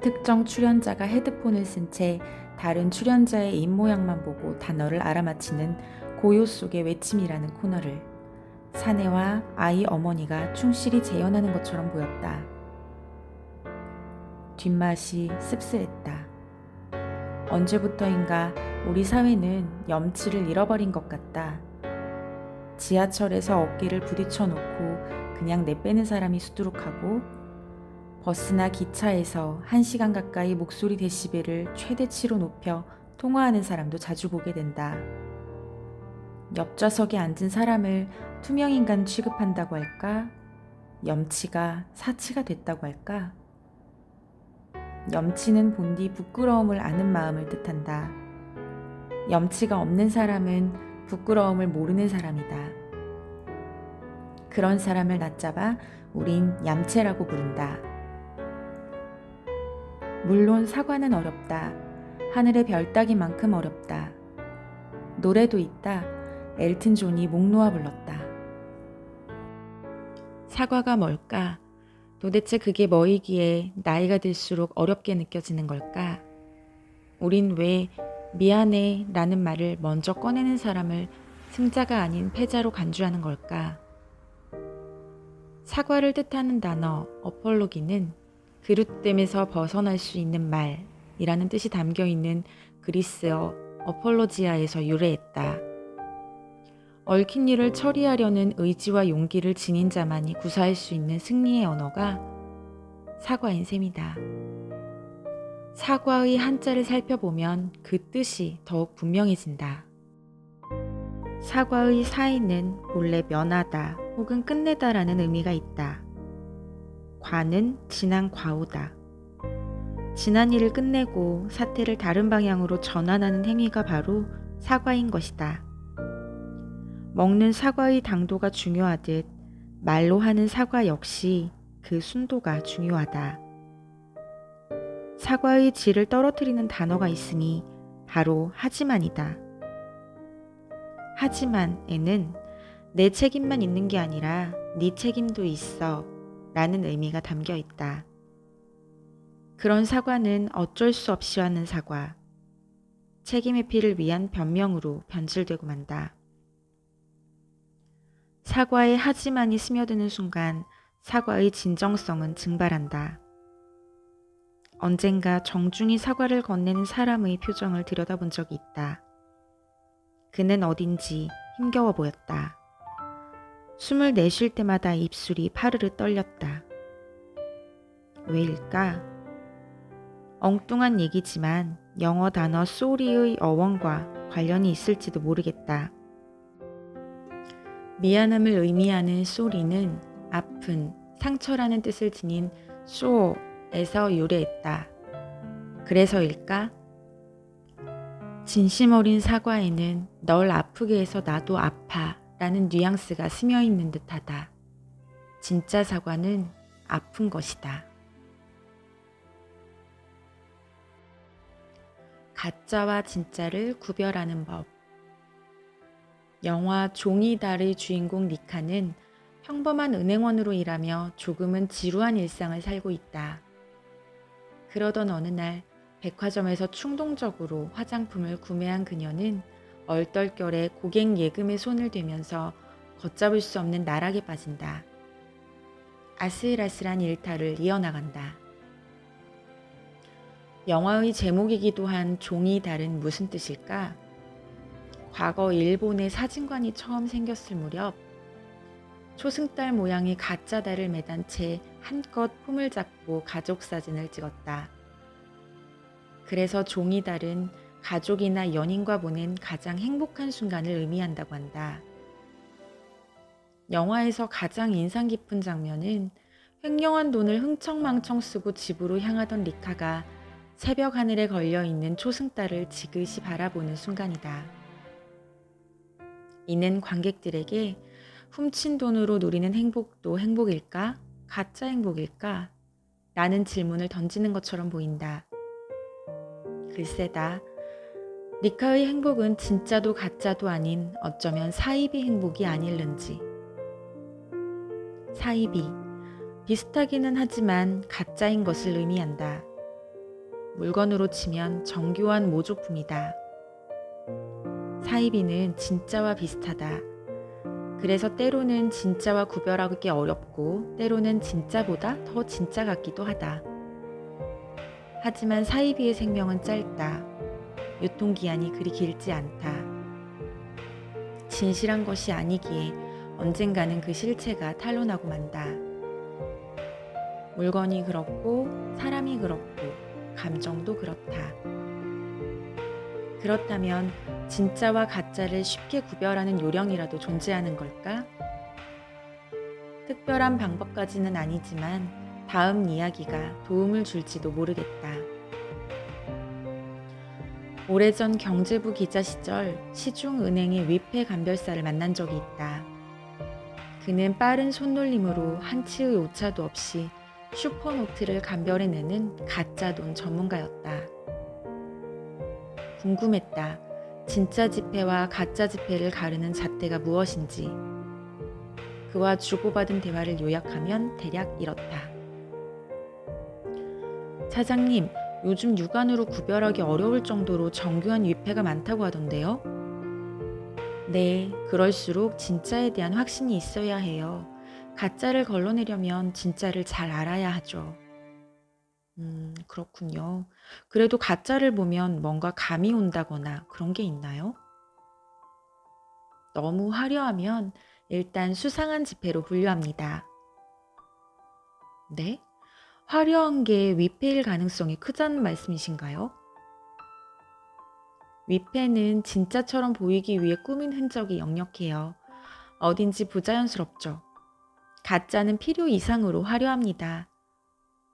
[SPEAKER 1] 특정 출연자가 헤드폰을 쓴 채 다른 출연자의 입모양만 보고 단어를 알아맞히는 고요 속의 외침이라는 코너를 사내와 아이 어머니가 충실히 재현하는 것처럼 보였다. 뒷맛이 씁쓸했다. 언제부터인가 우리 사회는 염치를 잃어버린 것 같다. 지하철에서 어깨를 부딪혀 놓고 그냥 내빼는 사람이 수두룩하고 버스나 기차에서 1시간 가까이 목소리 데시벨을 최대치로 높여 통화하는 사람도 자주 보게 된다. 옆좌석에 앉은 사람을 투명인간 취급한다고 할까? 염치가 사치가 됐다고 할까? 염치는 본디 부끄러움을 아는 마음을 뜻한다. 염치가 없는 사람은 부끄러움을 모르는 사람이다. 그런 사람을 낮잡아 우린 얌체라고 부른다. 물론 사과는 어렵다. 하늘의 별 따기만큼 어렵다. 노래도 있다. 엘튼 존이 목 놓아 불렀다. 사과가 뭘까? 도대체 그게 뭐이기에 나이가 들수록 어렵게 느껴지는 걸까? 우린 왜 미안해 라는 말을 먼저 꺼내는 사람을 승자가 아닌 패자로 간주하는 걸까? 사과를 뜻하는 단어 어펄로기는 그릇됨에서 벗어날 수 있는 말이라는 뜻이 담겨있는 그리스어 어펄로지아에서 유래했다. 얽힌 일을 처리하려는 의지와 용기를 지닌 자만이 구사할 수 있는 승리의 언어가 사과인 셈이다. 사과의 한자를 살펴보면 그 뜻이 더욱 분명해진다. 사과의 사의는 본래 면하다 혹은 끝내다라는 의미가 있다. 과는 지난 과오다. 지난 일을 끝내고 사태를 다른 방향으로 전환하는 행위가 바로 사과인 것이다. 먹는 사과의 당도가 중요하듯 말로 하는 사과 역시 그 순도가 중요하다. 사과의 질을 떨어뜨리는 단어가 있으니 바로 하지만이다. 하지만에는 내 책임만 있는 게 아니라 네 책임도 있어 라는 의미가 담겨 있다. 그런 사과는 어쩔 수 없이 하는 사과, 책임 회피를 위한 변명으로 변질되고 만다. 사과에 하지만이 스며드는 순간 사과의 진정성은 증발한다. 언젠가 정중히 사과를 건네는 사람의 표정을 들여다본 적이 있다. 그는 어딘지 힘겨워 보였다. 숨을 내쉴 때마다 입술이 파르르 떨렸다. 왜일까? 엉뚱한 얘기지만 영어 단어 sorry의 어원과 관련이 있을지도 모르겠다. 미안함을 의미하는 sorry는 아픈, 상처라는 뜻을 지닌 sore에서 유래했다. 그래서일까? 진심 어린 사과에는 널 아프게 해서 나도 아파 라는 뉘앙스가 스며 있는 듯하다. 진짜 사과는 아픈 것이다. 가짜와 진짜를 구별하는 법. 영화 종이달의 주인공 리카는 평범한 은행원으로 일하며 조금은 지루한 일상을 살고 있다. 그러던 어느 날 백화점에서 충동적으로 화장품을 구매한 그녀는 얼떨결에 고객 예금에 손을 대면서 걷잡을 수 없는 나락에 빠진다. 아슬아슬한 일탈을 이어나간다. 영화의 제목이기도 한 종이달은 무슨 뜻일까? 과거 일본의 사진관이 처음 생겼을 무렵 초승달 모양의 가짜 달을 매단 채 한껏 폼을 잡고 가족 사진을 찍었다. 그래서 종이달은 가족이나 연인과 보낸 가장 행복한 순간을 의미한다고 한다. 영화에서 가장 인상 깊은 장면은 횡령한 돈을 흥청망청 쓰고 집으로 향하던 리카가 새벽 하늘에 걸려있는 초승달을 지그시 바라보는 순간이다. 이는 관객들에게 훔친 돈으로 누리는 행복도 행복일까? 가짜 행복일까? 라는 질문을 던지는 것처럼 보인다. 글쎄다. 리카의 행복은 진짜도 가짜도 아닌 어쩌면 사이비 행복이 아닐는지. 사이비. 비슷하기는 하지만 가짜인 것을 의미한다. 물건으로 치면 정교한 모조품이다. 사이비는 진짜와 비슷하다. 그래서 때로는 진짜와 구별하기 어렵고 때로는 진짜보다 더 진짜 같기도 하다. 하지만 사이비의 생명은 짧다. 유통기한이 그리 길지 않다. 진실한 것이 아니기에 언젠가는 그 실체가 탄로나고 만다. 물건이 그렇고 사람이 그렇고 감정도 그렇다. 그렇다면 진짜와 가짜를 쉽게 구별하는 요령이라도 존재하는 걸까? 특별한 방법까지는 아니지만 다음 이야기가 도움을 줄지도 모르겠다. 오래전 경제부 기자 시절 시중은행의 위패 감별사를 만난 적이 있다. 그는 빠른 손놀림으로 한치의 오차도 없이 슈퍼노트를 감별해내는 가짜 돈 전문가였다. 궁금했다. 진짜 지폐와 가짜 지폐를 가르는 잣대가 무엇인지. 그와 주고받은 대화를 요약하면 대략 이렇다. 사장님, 요즘 육안으로 구별하기 어려울 정도로 정교한 위패가 많다고 하던데요? 네, 그럴수록 진짜에 대한 확신이 있어야 해요. 가짜를 걸러내려면 진짜를 잘 알아야 하죠. 그렇군요. 그래도 가짜를 보면 뭔가 감이 온다거나 그런 게 있나요? 너무 화려하면 일단 수상한 지폐로 분류합니다. 네? 화려한 게 위패일 가능성이 크다는 말씀이신가요? 위패는 진짜처럼 보이기 위해 꾸민 흔적이 역력해요. 어딘지 부자연스럽죠. 가짜는 필요 이상으로 화려합니다.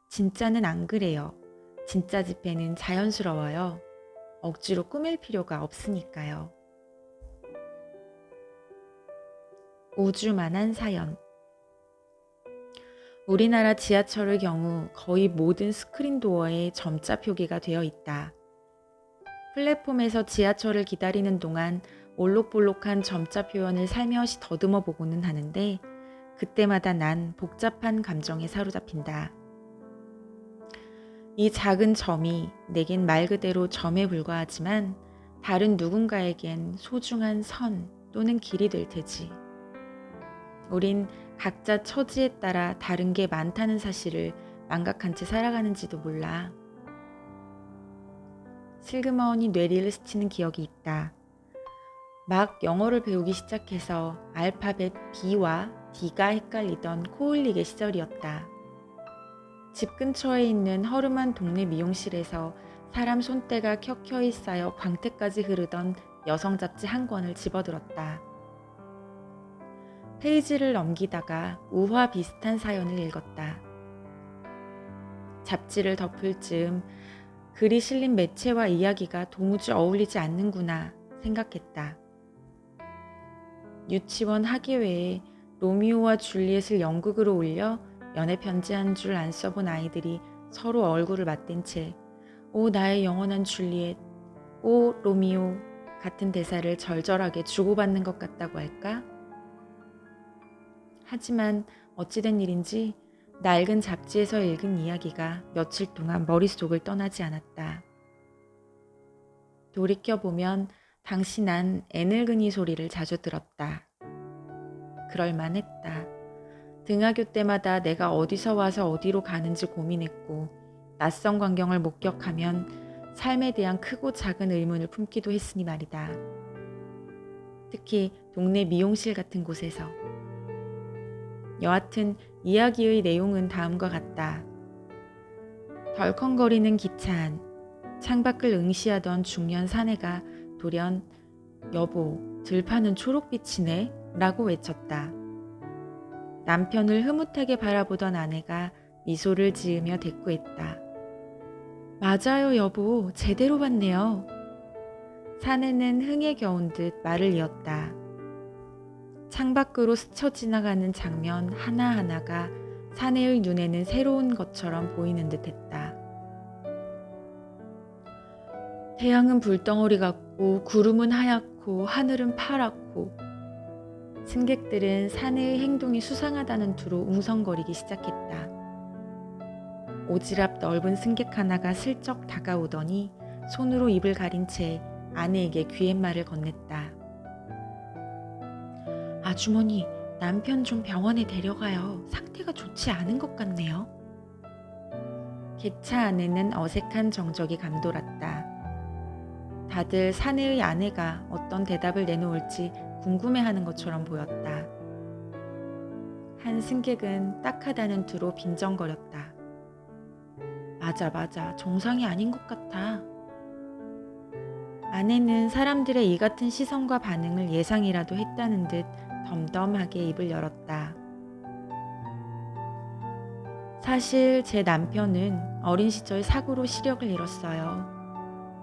[SPEAKER 1] 진짜는 안 그래요. 진짜 지폐는 자연스러워요. 억지로 꾸밀 필요가 없으니까요. 우주만한 사연. 우리나라 지하철의 경우 거의 모든 스크린 도어에 점자 표기가 되어 있다. 플랫폼에서 지하철을 기다리는 동안 올록볼록한 점자 표현을 살며시 더듬어 보고는 하는데 그때마다 난 복잡한 감정에 사로잡힌다. 이 작은 점이 내겐 말 그대로 점에 불과하지만 다른 누군가에겐 소중한 선 또는 길이 될 테지. 우린 각자 처지에 따라 다른 게 많다는 사실을 망각한 채 살아가는지도 몰라. 슬그머니 뇌리를 스치는 기억이 있다. 막 영어를 배우기 시작해서 알파벳 B와 D가 헷갈리던 코흘리게 시절이었다. 집 근처에 있는 허름한 동네 미용실에서 사람 손때가 켜켜이 쌓여 광택까지 흐르던 여성 잡지 한 권을 집어들었다. 페이지를 넘기다가 우화 비슷한 사연을 읽었다. 잡지를 덮을 즈음 글이 실린 매체와 이야기가 도무지 어울리지 않는구나 생각했다. 유치원 학예회에 로미오와 줄리엣을 연극으로 올려 연애 편지 한 줄 안 써본 아이들이 서로 얼굴을 맞댄 채 오 나의 영원한 줄리엣, 오 로미오 같은 대사를 절절하게 주고받는 것 같다고 할까? 하지만 어찌된 일인지 낡은 잡지에서 읽은 이야기가 며칠 동안 머릿속을 떠나지 않았다. 돌이켜보면 당시 난 애늙은이 소리를 자주 들었다. 그럴만했다. 등하교 때마다 내가 어디서 와서 어디로 가는지 고민했고 낯선 광경을 목격하면 삶에 대한 크고 작은 의문을 품기도 했으니 말이다. 특히 동네 미용실 같은 곳에서. 여하튼 이야기의 내용은 다음과 같다. 덜컹거리는 기차 안, 창밖을 응시하던 중년 사내가 돌연 여보, 들판은 초록빛이네 라고 외쳤다. 남편을 흐뭇하게 바라보던 아내가 미소를 지으며 대꾸했다. 맞아요 여보, 제대로 봤네요. 사내는 흥에 겨운 듯 말을 이었다. 창밖으로 스쳐 지나가는 장면 하나하나가 사내의 눈에는 새로운 것처럼 보이는 듯 했다. 태양은 불덩어리 같고 구름은 하얗고 하늘은 파랗고 승객들은 사내의 행동이 수상하다는 투로 웅성거리기 시작했다. 오지랖 넓은 승객 하나가 슬쩍 다가오더니 손으로 입을 가린 채 아내에게 귀갯말을 건넸다. 아주머니, 남편 좀 병원에 데려가요. 상태가 좋지 않은 것 같네요. 객차 안에는 어색한 정적이 감돌았다. 다들 사내의 아내가 어떤 대답을 내놓을지 궁금해하는 것처럼 보였다. 한 승객은 딱하다는 투로 빈정거렸다. 맞아, 정상이 아닌 것 같아. 아내는 사람들의 이 같은 시선과 반응을 예상이라도 했다는 듯 덤덤하게 입을 열었다. 사실 제 남편은 어린 시절 사고로 시력을 잃었어요.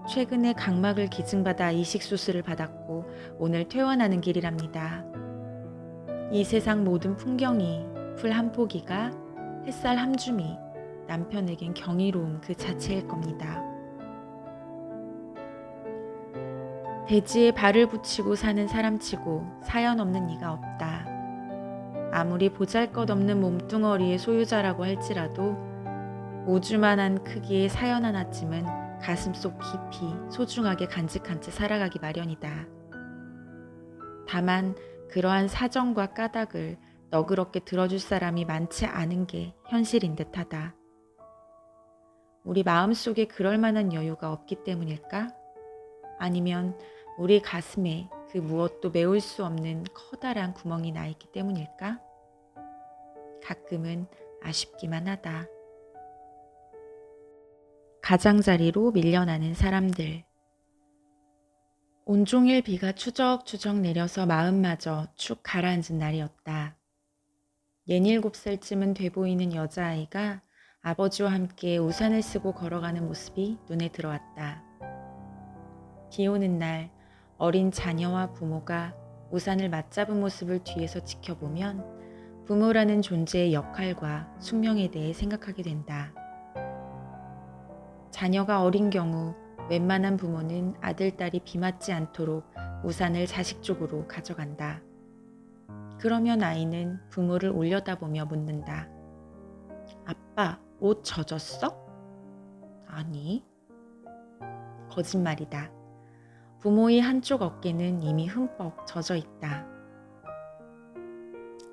[SPEAKER 1] 최근에 각막을 기증받아 이식수술을 받았고 오늘 퇴원하는 길이랍니다. 이 세상 모든 풍경이, 풀 한 포기가, 햇살 한 줌이 남편에겐 경이로움 그 자체일 겁니다. 대지에 발을 붙이고 사는 사람치고 사연 없는 이가 없다. 아무리 보잘것없는 몸뚱어리의 소유자라고 할지라도 우주만한 크기의 사연 하나쯤은 가슴속 깊이 소중하게 간직한 채 살아가기 마련이다. 다만 그러한 사정과 까닭을 너그럽게 들어줄 사람이 많지 않은 게 현실인 듯하다. 우리 마음속에 그럴 만한 여유가 없기 때문일까? 아니면 우리 가슴에 그 무엇도 메울 수 없는 커다란 구멍이 나 있기 때문일까? 가끔은 아쉽기만 하다. 가장자리로 밀려나는 사람들. 온종일 비가 추적추적 내려서 마음마저 축 가라앉은 날이었다. 67살쯤은 돼 보이는 여자아이가 아버지와 함께 우산을 쓰고 걸어가는 모습이 눈에 들어왔다. 비 오는 날 어린 자녀와 부모가 우산을 맞잡은 모습을 뒤에서 지켜보면 부모라는 존재의 역할과 숙명에 대해 생각하게 된다. 자녀가 어린 경우 웬만한 부모는 아들, 딸이 비 맞지 않도록 우산을 자식 쪽으로 가져간다. 그러면 아이는 부모를 올려다보며 묻는다. 아빠, 옷 젖었어? 아니. 거짓말이다. 부모의 한쪽 어깨는 이미 흠뻑 젖어 있다.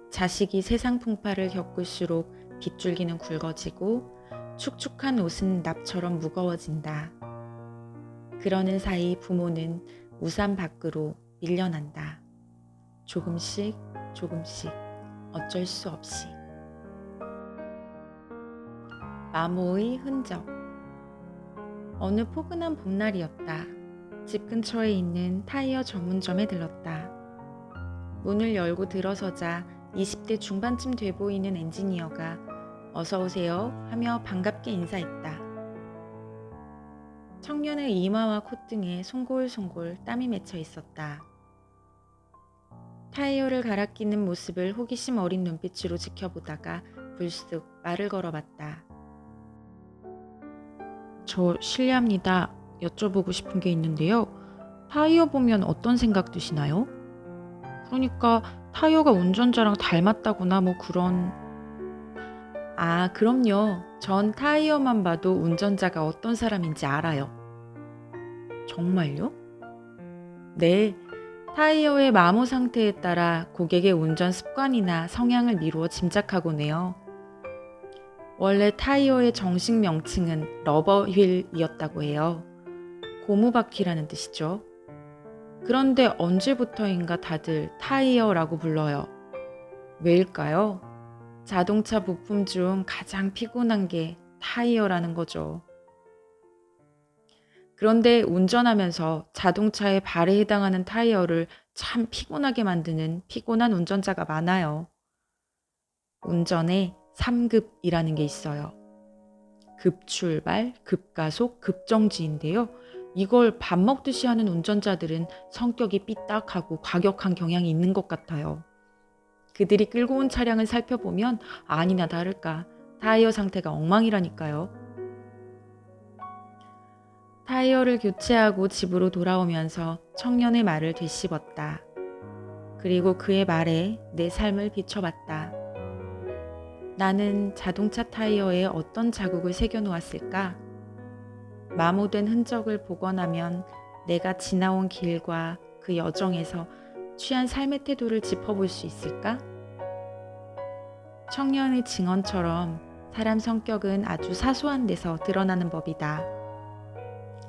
[SPEAKER 1] 자식이 세상 풍파를 겪을수록 빗줄기는 굵어지고 축축한 옷은 납처럼 무거워진다. 그러는 사이 부모는 우산 밖으로 밀려난다. 조금씩 조금씩 어쩔 수 없이. 마모의 흔적. 어느 포근한 봄날이었다. 집 근처에 있는 타이어 전문점에 들렀다. 문을 열고 들어서자 20대 중반쯤 돼 보이는 엔지니어가 어서 오세요 하며 반갑게 인사했다. 청년의 이마와 콧등에 송골송골 땀이 맺혀 있었다. 타이어를 갈아 끼는 모습을 호기심 어린 눈빛으로 지켜보다가 불쑥 말을 걸어봤다. 저 실례합니다. 여쭤보고 싶은 게 있는데요. 타이어 보면 어떤 생각 드시나요? 그러니까 타이어가 운전자랑 닮았다거나 뭐 그런... 아, 그럼요. 전 타이어만 봐도 운전자가 어떤 사람인지 알아요. 정말요? 네. 타이어의 마모 상태에 따라 고객의 운전 습관이나 성향을 미루어 짐작하곤 해요. 원래 타이어의 정식 명칭은 러버휠이었다고 해요. 고무바퀴라는 뜻이죠. 그런데 언제부터인가 다들 타이어라고 불러요. 왜일까요? 자동차 부품 중 가장 피곤한 게 타이어라는 거죠. 그런데 운전하면서 자동차의 발에 해당하는 타이어를 참 피곤하게 만드는 피곤한 운전자가 많아요. 운전에 3급이라는 게 있어요. 급출발, 급가속, 급정지인데요. 이걸 밥 먹듯이 하는 운전자들은 성격이 삐딱하고 과격한 경향이 있는 것 같아요. 그들이 끌고 온 차량을 살펴보면 아니나 다를까 타이어 상태가 엉망이라니까요. 타이어를 교체하고 집으로 돌아오면서 청년의 말을 되씹었다. 그리고 그의 말에 내 삶을 비춰봤다. 나는 자동차 타이어에 어떤 자국을 새겨놓았을까? 마모된 흔적을 복원하면 내가 지나온 길과 그 여정에서 취한 삶의 태도를 짚어볼 수 있을까? 청년의 증언처럼 사람 성격은 아주 사소한 데서 드러나는 법이다.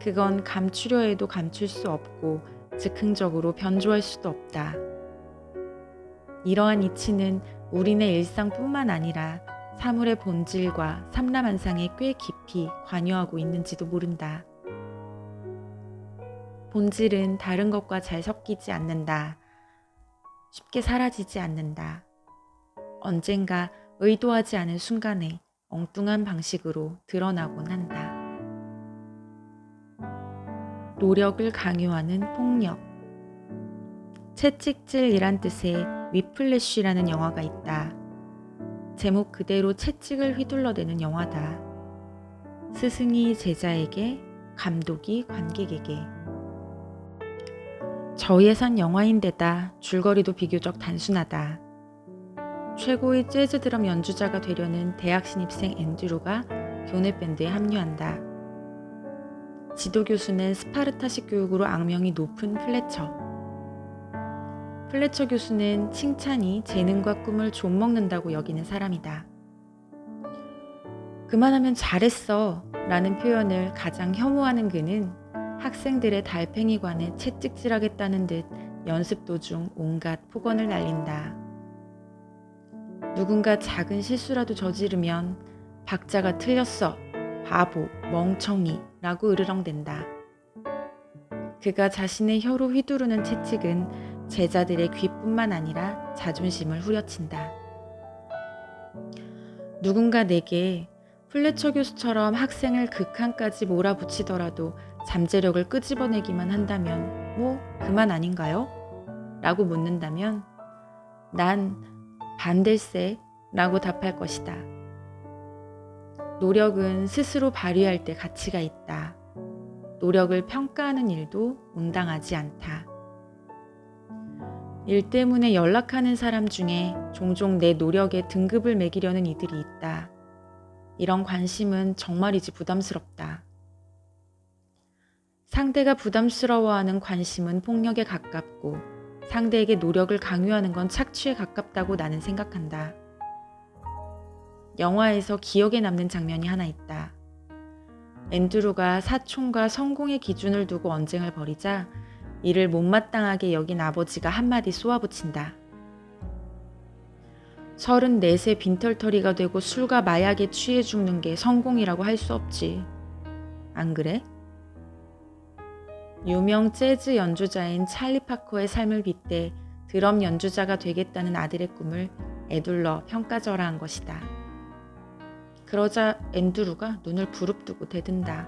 [SPEAKER 1] 그건 감추려 해도 감출 수 없고 즉흥적으로 변조할 수도 없다. 이러한 이치는 우리네 일상뿐만 아니라 사물의 본질과 삼라만상에 꽤 깊이 관여하고 있는지도 모른다. 본질은 다른 것과 잘 섞이지 않는다. 쉽게 사라지지 않는다. 언젠가 의도하지 않은 순간에 엉뚱한 방식으로 드러나곤 한다. 노력을 강요하는 폭력. 채찍질이란 뜻의 위플래쉬라는 영화가 있다. 제목 그대로 채찍을 휘둘러대는 영화다. 스승이 제자에게, 감독이 관객에게. 저예산 영화인데다 줄거리도 비교적 단순하다. 최고의 재즈 드럼 연주자가 되려는 대학 신입생 앤드루가 교내 밴드에 합류한다. 지도 교수는 스파르타식 교육으로 악명이 높은 플래처. 플래처 교수는 칭찬이 재능과 꿈을 좀먹는다고 여기는 사람이다. 그만하면 잘했어 라는 표현을 가장 혐오하는 그는 학생들의 달팽이관에 채찍질하겠다는 듯 연습 도중 온갖 폭언을 날린다. 누군가 작은 실수라도 저지르면 박자가 틀렸어, 바보, 멍청이 라고 으르렁댄다. 그가 자신의 혀로 휘두르는 채찍은 제자들의 귀뿐만 아니라 자존심을 후려친다. 누군가 내게 플래처 교수처럼 학생을 극한까지 몰아붙이더라도 잠재력을 끄집어내기만 한다면 뭐 그만 아닌가요? 라고 묻는다면 난 반댈세 라고 답할 것이다. 노력은 스스로 발휘할 때 가치가 있다. 노력을 평가하는 일도 온당하지 않다. 일 때문에 연락하는 사람 중에 종종 내 노력에 등급을 매기려는 이들이 있다. 이런 관심은 정말이지 부담스럽다. 상대가 부담스러워하는 관심은 폭력에 가깝고 상대에게 노력을 강요하는 건 착취에 가깝다고 나는 생각한다. 영화에서 기억에 남는 장면이 하나 있다. 앤드루가 사촌과 성공의 기준을 두고 언쟁을 벌이자 이를 못마땅하게 여긴 아버지가 한마디 쏘아붙인다. 34세 빈털터리가 되고 술과 마약에 취해 죽는 게 성공이라고 할 수 없지. 안 그래? 유명 재즈 연주자인 찰리 파커의 삶을 빗대 드럼 연주자가 되겠다는 아들의 꿈을 에둘러 평가절하한 것이다. 그러자 앤드루가 눈을 부릅뜨고 대든다.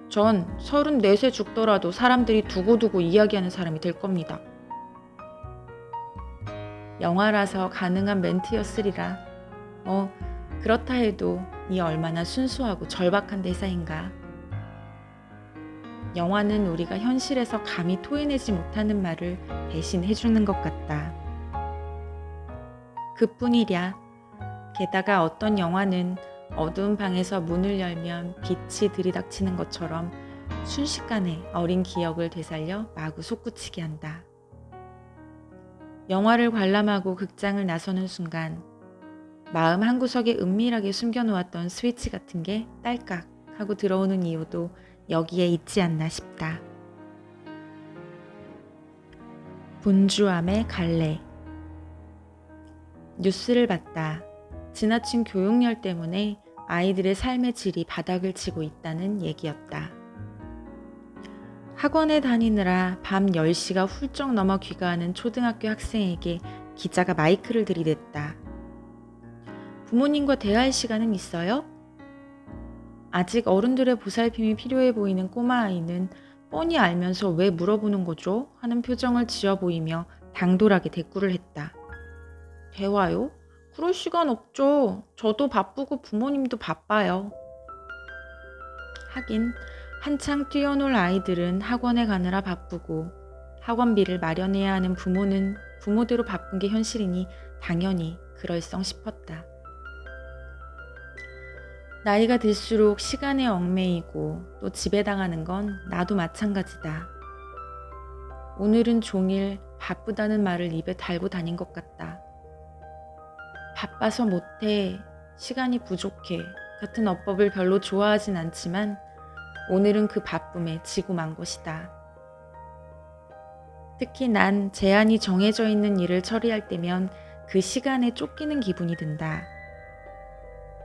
[SPEAKER 1] 전 34세 죽더라도 사람들이 두고두고 이야기하는 사람이 될 겁니다. 영화라서 가능한 멘트였으리라. 그렇다 해도 이 얼마나 순수하고 절박한 대사인가. 영화는 우리가 현실에서 감히 토해내지 못하는 말을 대신 해주는 것 같다. 그뿐이랴. 게다가 어떤 영화는 어두운 방에서 문을 열면 빛이 들이닥치는 것처럼 순식간에 어린 기억을 되살려 마구 솟구치게 한다. 영화를 관람하고 극장을 나서는 순간 마음 한구석에 은밀하게 숨겨놓았던 스위치 같은 게 딸깍 하고 들어오는 이유도 여기에 있지 않나 싶다. 분주함의 갈래. 뉴스를 봤다. 지나친 교육열 때문에 아이들의 삶의 질이 바닥을 치고 있다는 얘기였다. 학원에 다니느라 밤 10시가 훌쩍 넘어 귀가하는 초등학교 학생에게 기자가 마이크를 들이댔다. 부모님과 대화할 시간은 있어요? 아직 어른들의 보살핌이 필요해 보이는 꼬마아이는 뻔히 알면서 왜 물어보는 거죠? 하는 표정을 지어 보이며 당돌하게 대꾸를 했다. 대화요? 그럴 시간 없죠. 저도 바쁘고 부모님도 바빠요. 하긴 한창 뛰어놀 아이들은 학원에 가느라 바쁘고 학원비를 마련해야 하는 부모는 부모대로 바쁜 게 현실이니 당연히 그럴썽 싶었다. 나이가 들수록 시간에 얽매이고 또 지배당하는 건 나도 마찬가지다. 오늘은 종일 바쁘다는 말을 입에 달고 다닌 것 같다. 바빠서 못해, 시간이 부족해 같은 어법을 별로 좋아하진 않지만 오늘은 그 바쁨에 지고 만 것이다. 특히 난 제한이 정해져 있는 일을 처리할 때면 그 시간에 쫓기는 기분이 든다.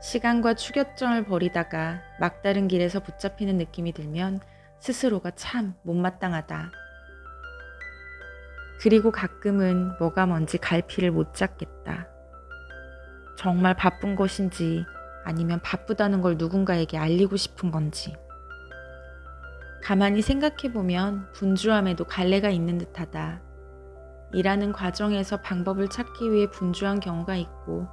[SPEAKER 1] 시간과 추격전을 벌이다가 막다른 길에서 붙잡히는 느낌이 들면 스스로가 참 못마땅하다. 그리고 가끔은 뭐가 뭔지 갈피를 못 잡겠다. 정말 바쁜 것인지 아니면 바쁘다는 걸 누군가에게 알리고 싶은 건지. 가만히 생각해보면 분주함에도 갈래가 있는 듯하다. 일하는 과정에서 방법을 찾기 위해 분주한 경우가 있고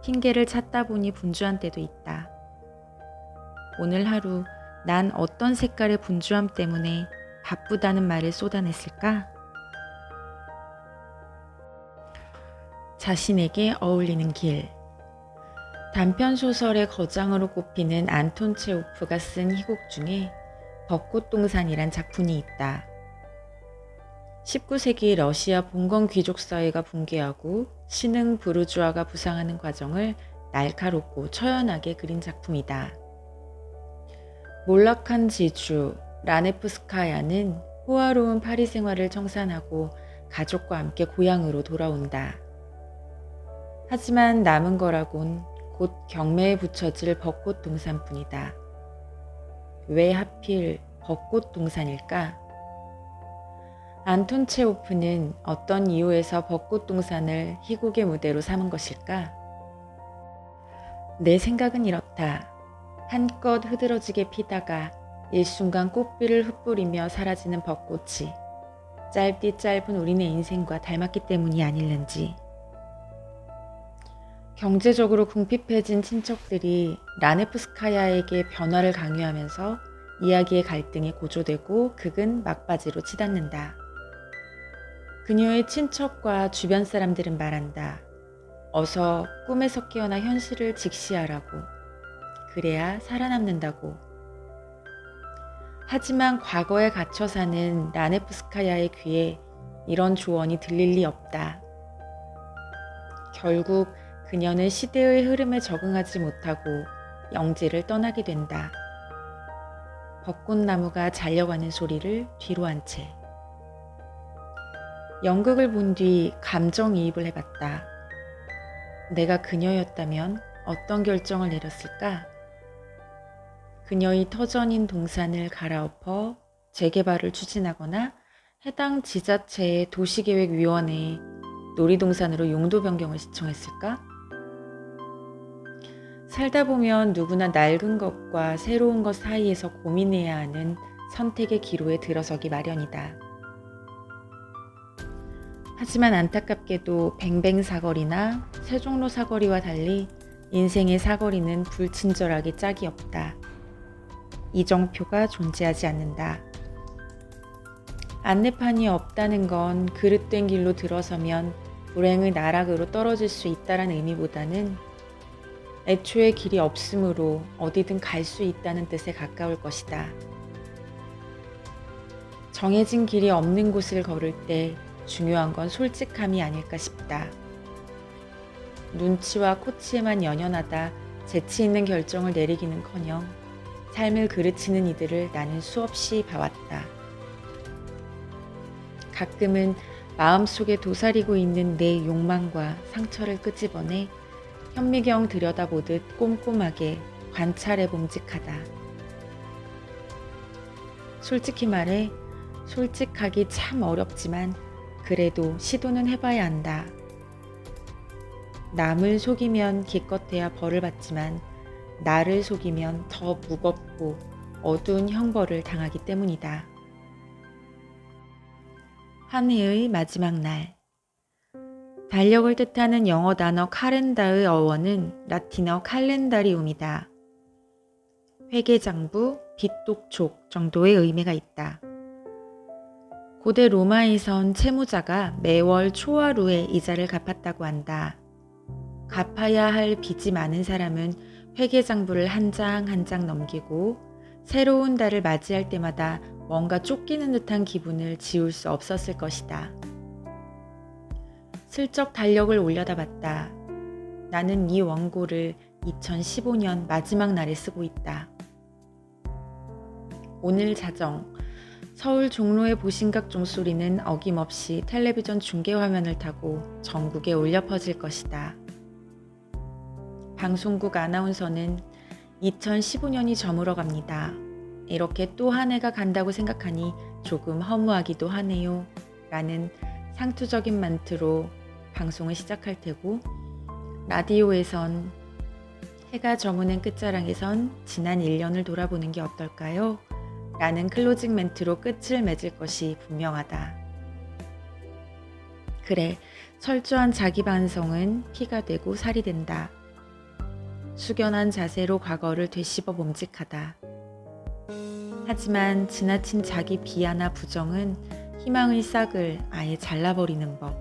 [SPEAKER 1] 핑계를 찾다 보니 분주한 때도 있다. 오늘 하루 난 어떤 색깔의 분주함 때문에 바쁘다는 말을 쏟아냈을까? 자신에게 어울리는 길. 단편소설의 거장으로 꼽히는 안톤 체호프가 쓴 희곡 중에 벚꽃동산이란 작품이 있다. 19세기 러시아 봉건 귀족 사회가 붕괴하고 신흥 부르주아가 부상하는 과정을 날카롭고 처연하게 그린 작품이다. 몰락한 지주 라네프스카야는 호화로운 파리 생활을 청산하고 가족과 함께 고향으로 돌아온다. 하지만 남은 거라곤 곧 경매에 붙여질 벚꽃동산뿐이다. 왜 하필 벚꽃동산일까? 안톤 체호프는 어떤 이유에서 벚꽃동산을 희곡의 무대로 삼은 것일까? 내 생각은 이렇다. 한껏 흐드러지게 피다가 일순간 꽃비를 흩뿌리며 사라지는 벚꽃이 짧디 짧은 우리네 인생과 닮았기 때문이 아닐는지. 경제적으로 궁핍해진 친척들이 라네프스카야에게 변화를 강요하면서 이야기의 갈등이 고조되고 극은 막바지로 치닫는다. 그녀의 친척과 주변 사람들은 말한다. 어서 꿈에서 깨어나 현실을 직시하라고. 그래야 살아남는다고. 하지만 과거에 갇혀 사는 라네프스카야의 귀에 이런 조언이 들릴 리 없다. 결국 그녀는 시대의 흐름에 적응하지 못하고 영지를 떠나게 된다. 벚꽃나무가 잘려가는 소리를 뒤로 한 채. 연극을 본 뒤 감정이입을 해봤다. 내가 그녀였다면 어떤 결정을 내렸을까? 그녀의 터전인 동산을 갈아엎어 재개발을 추진하거나 해당 지자체의 도시계획위원회에 놀이동산으로 용도 변경을 신청했을까? 살다 보면 누구나 낡은 것과 새로운 것 사이에서 고민해야 하는 선택의 기로에 들어서기 마련이다. 하지만 안타깝게도 뱅뱅 사거리나 세종로 사거리와 달리 인생의 사거리는 불친절하게 짝이 없다. 이정표가 존재하지 않는다. 안내판이 없다는 건 그릇된 길로 들어서면 불행의 나락으로 떨어질 수 있다는 의미보다는 애초에 길이 없으므로 어디든 갈 수 있다는 뜻에 가까울 것이다. 정해진 길이 없는 곳을 걸을 때 중요한 건 솔직함이 아닐까 싶다. 눈치와 코치에만 연연하다 재치 있는 결정을 내리기는커녕 삶을 그르치는 이들을 나는 수없이 봐왔다. 가끔은 마음속에 도사리고 있는 내 욕망과 상처를 끄집어내 현미경 들여다보듯 꼼꼼하게 관찰해 봄직하다. 솔직히 말해 솔직하기 참 어렵지만 그래도 시도는 해봐야 한다. 남을 속이면 기껏해야 벌을 받지만 나를 속이면 더 무겁고 어두운 형벌을 당하기 때문이다. 한 해의 마지막 날. 달력을 뜻하는 영어 단어 카렌다의 어원은 라틴어 칼렌다리움이다. 회계장부, 빚독촉 정도의 의미가 있다. 고대 로마에선 채무자가 매월 초하루에 이자를 갚았다고 한다. 갚아야 할 빚이 많은 사람은 회계장부를 한 장 한 장 넘기고 새로운 달을 맞이할 때마다 뭔가 쫓기는 듯한 기분을 지울 수 없었을 것이다. 슬쩍 달력을 올려다봤다. 나는 이 원고를 2015년 마지막 날에 쓰고 있다. 오늘 자정, 서울 종로의 보신각 종소리는 어김없이 텔레비전 중계화면을 타고 전국에 울려 퍼질 것이다. 방송국 아나운서는 2015년이 저물어 갑니다. 이렇게 또 한 해가 간다고 생각하니 조금 허무하기도 하네요. 라는 상투적인 멘트로 방송을 시작할 테고, 라디오에선 해가 저무는 끝자락에선 지난 1년을 돌아보는 게 어떨까요? 라는 클로징 멘트로 끝을 맺을 것이 분명하다. 그래, 철저한 자기 반성은 피가 되고 살이 된다. 숙연한 자세로 과거를 되씹어 봄직하다. 하지만 지나친 자기 비하나 부정은 희망의 싹을 아예 잘라버리는 법.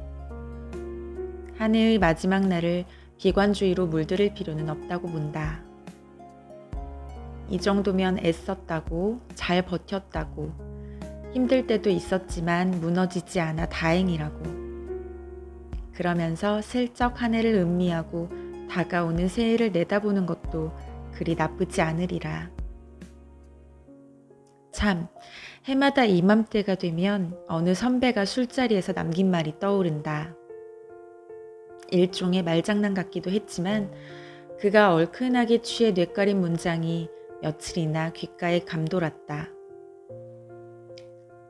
[SPEAKER 1] 한 해의 마지막 날을 비관주의로 물들일 필요는 없다고 본다. 이 정도면 애썼다고, 잘 버텼다고, 힘들 때도 있었지만 무너지지 않아 다행이라고. 그러면서 슬쩍 한 해를 음미하고 다가오는 새해를 내다보는 것도 그리 나쁘지 않으리라. 참, 해마다 이맘때가 되면 어느 선배가 술자리에서 남긴 말이 떠오른다. 일종의 말장난 같기도 했지만 그가 얼큰하게 취해 뇌까린 문장이 며칠이나 귓가에 감돌았다.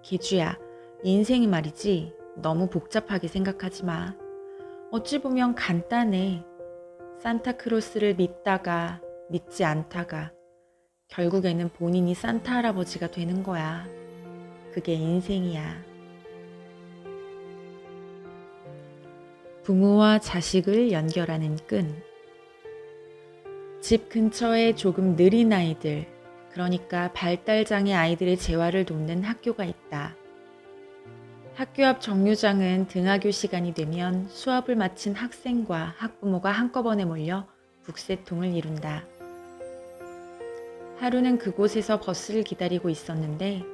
[SPEAKER 1] 기주야, 인생이 말이지 너무 복잡하게 생각하지 마. 어찌 보면 간단해. 산타크로스를 믿다가 믿지 않다가 결국에는 본인이 산타 할아버지가 되는 거야. 그게 인생이야. 부모와 자식을 연결하는 끈. 집 근처에 조금 느린 아이들, 그러니까 발달장애 아이들의 재활을 돕는 학교가 있다. 학교 앞 정류장은 등하교 시간이 되면 수업을 마친 학생과 학부모가 한꺼번에 몰려 북새통을 이룬다. 하루는 그곳에서 버스를 기다리고 있었는데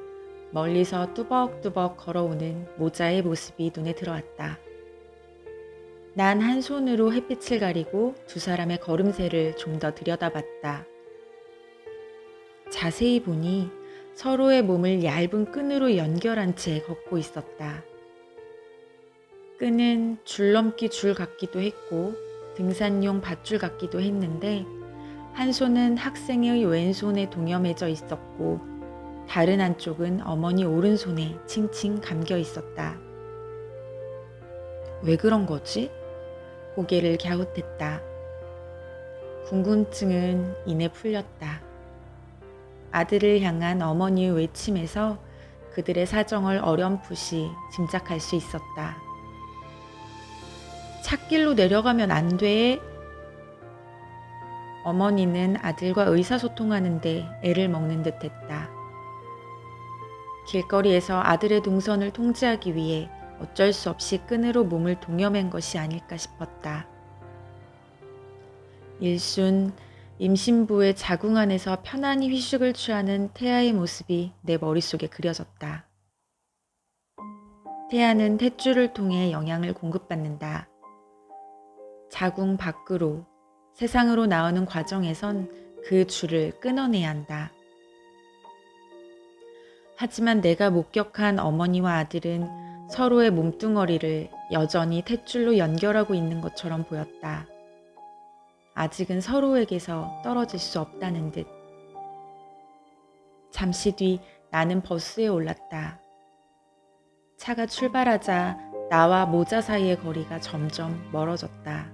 [SPEAKER 1] 멀리서 뚜벅뚜벅 걸어오는 모자의 모습이 눈에 들어왔다. 난 한 손으로 햇빛을 가리고 두 사람의 걸음새를 좀 더 들여다봤다. 자세히 보니 서로의 몸을 얇은 끈으로 연결한 채 걷고 있었다. 끈은 줄넘기 줄 같기도 했고 등산용 밧줄 같기도 했는데 한 손은 학생의 왼손에 동여매져 있었고 다른 한쪽은 어머니 오른손에 칭칭 감겨 있었다. 왜 그런 거지? 고개를 갸웃했다. 궁금증은 이내 풀렸다. 아들을 향한 어머니의 외침에서 그들의 사정을 어렴풋이 짐작할 수 있었다. 찻길로 내려가면 안 돼. 어머니는 아들과 의사소통하는데 애를 먹는 듯 했다. 길거리에서 아들의 동선을 통제하기 위해 어쩔 수 없이 끈으로 몸을 동여맨 것이 아닐까 싶었다. 일순 임신부의 자궁 안에서 편안히 휴식을 취하는 태아의 모습이 내 머릿속에 그려졌다. 태아는 탯줄을 통해 영양을 공급받는다. 자궁 밖으로 세상으로 나오는 과정에선 그 줄을 끊어내야 한다. 하지만 내가 목격한 어머니와 아들은 서로의 몸뚱어리를 여전히 탯줄로 연결하고 있는 것처럼 보였다. 아직은 서로에게서 떨어질 수 없다는 듯. 잠시 뒤 나는 버스에 올랐다. 차가 출발하자 나와 모자 사이의 거리가 점점 멀어졌다.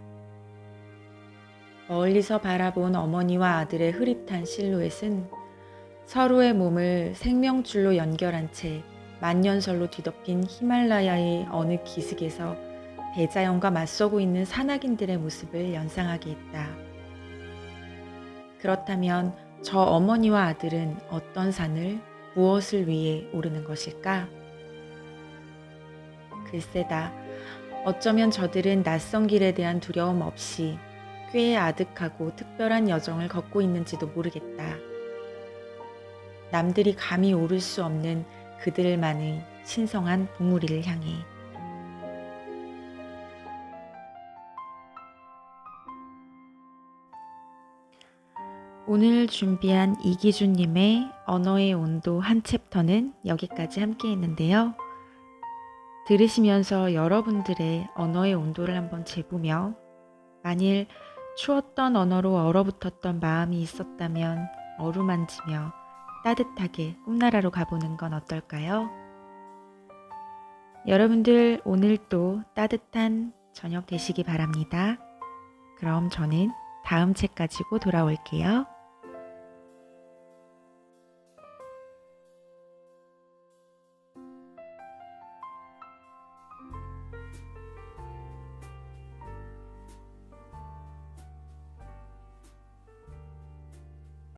[SPEAKER 1] 멀리서 바라본 어머니와 아들의 흐릿한 실루엣은 서로의 몸을 생명줄로 연결한 채 만년설로 뒤덮인 히말라야의 어느 기슭에서 대자연과 맞서고 있는 산악인들의 모습을 연상하게 했다. 그렇다면 저 어머니와 아들은 어떤 산을 무엇을 위해 오르는 것일까? 글쎄다. 어쩌면 저들은 낯선 길에 대한 두려움 없이 꽤 아득하고 특별한 여정을 걷고 있는지도 모르겠다. 남들이 감히 오를 수 없는 그들만의 신성한 봉우리를 향해. 오늘 준비한 이기준님의 언어의 온도 한 챕터는 여기까지 함께 했는데요. 들으시면서 여러분들의 언어의 온도를 한번 재보며 만일 추웠던 언어로 얼어붙었던 마음이 있었다면 어루만지며 따뜻하게 꿈나라로 가보는 건 어떨까요? 여러분들 오늘 또 따뜻한 저녁 되시기 바랍니다. 그럼 저는 다음 책 가지고 돌아올게요.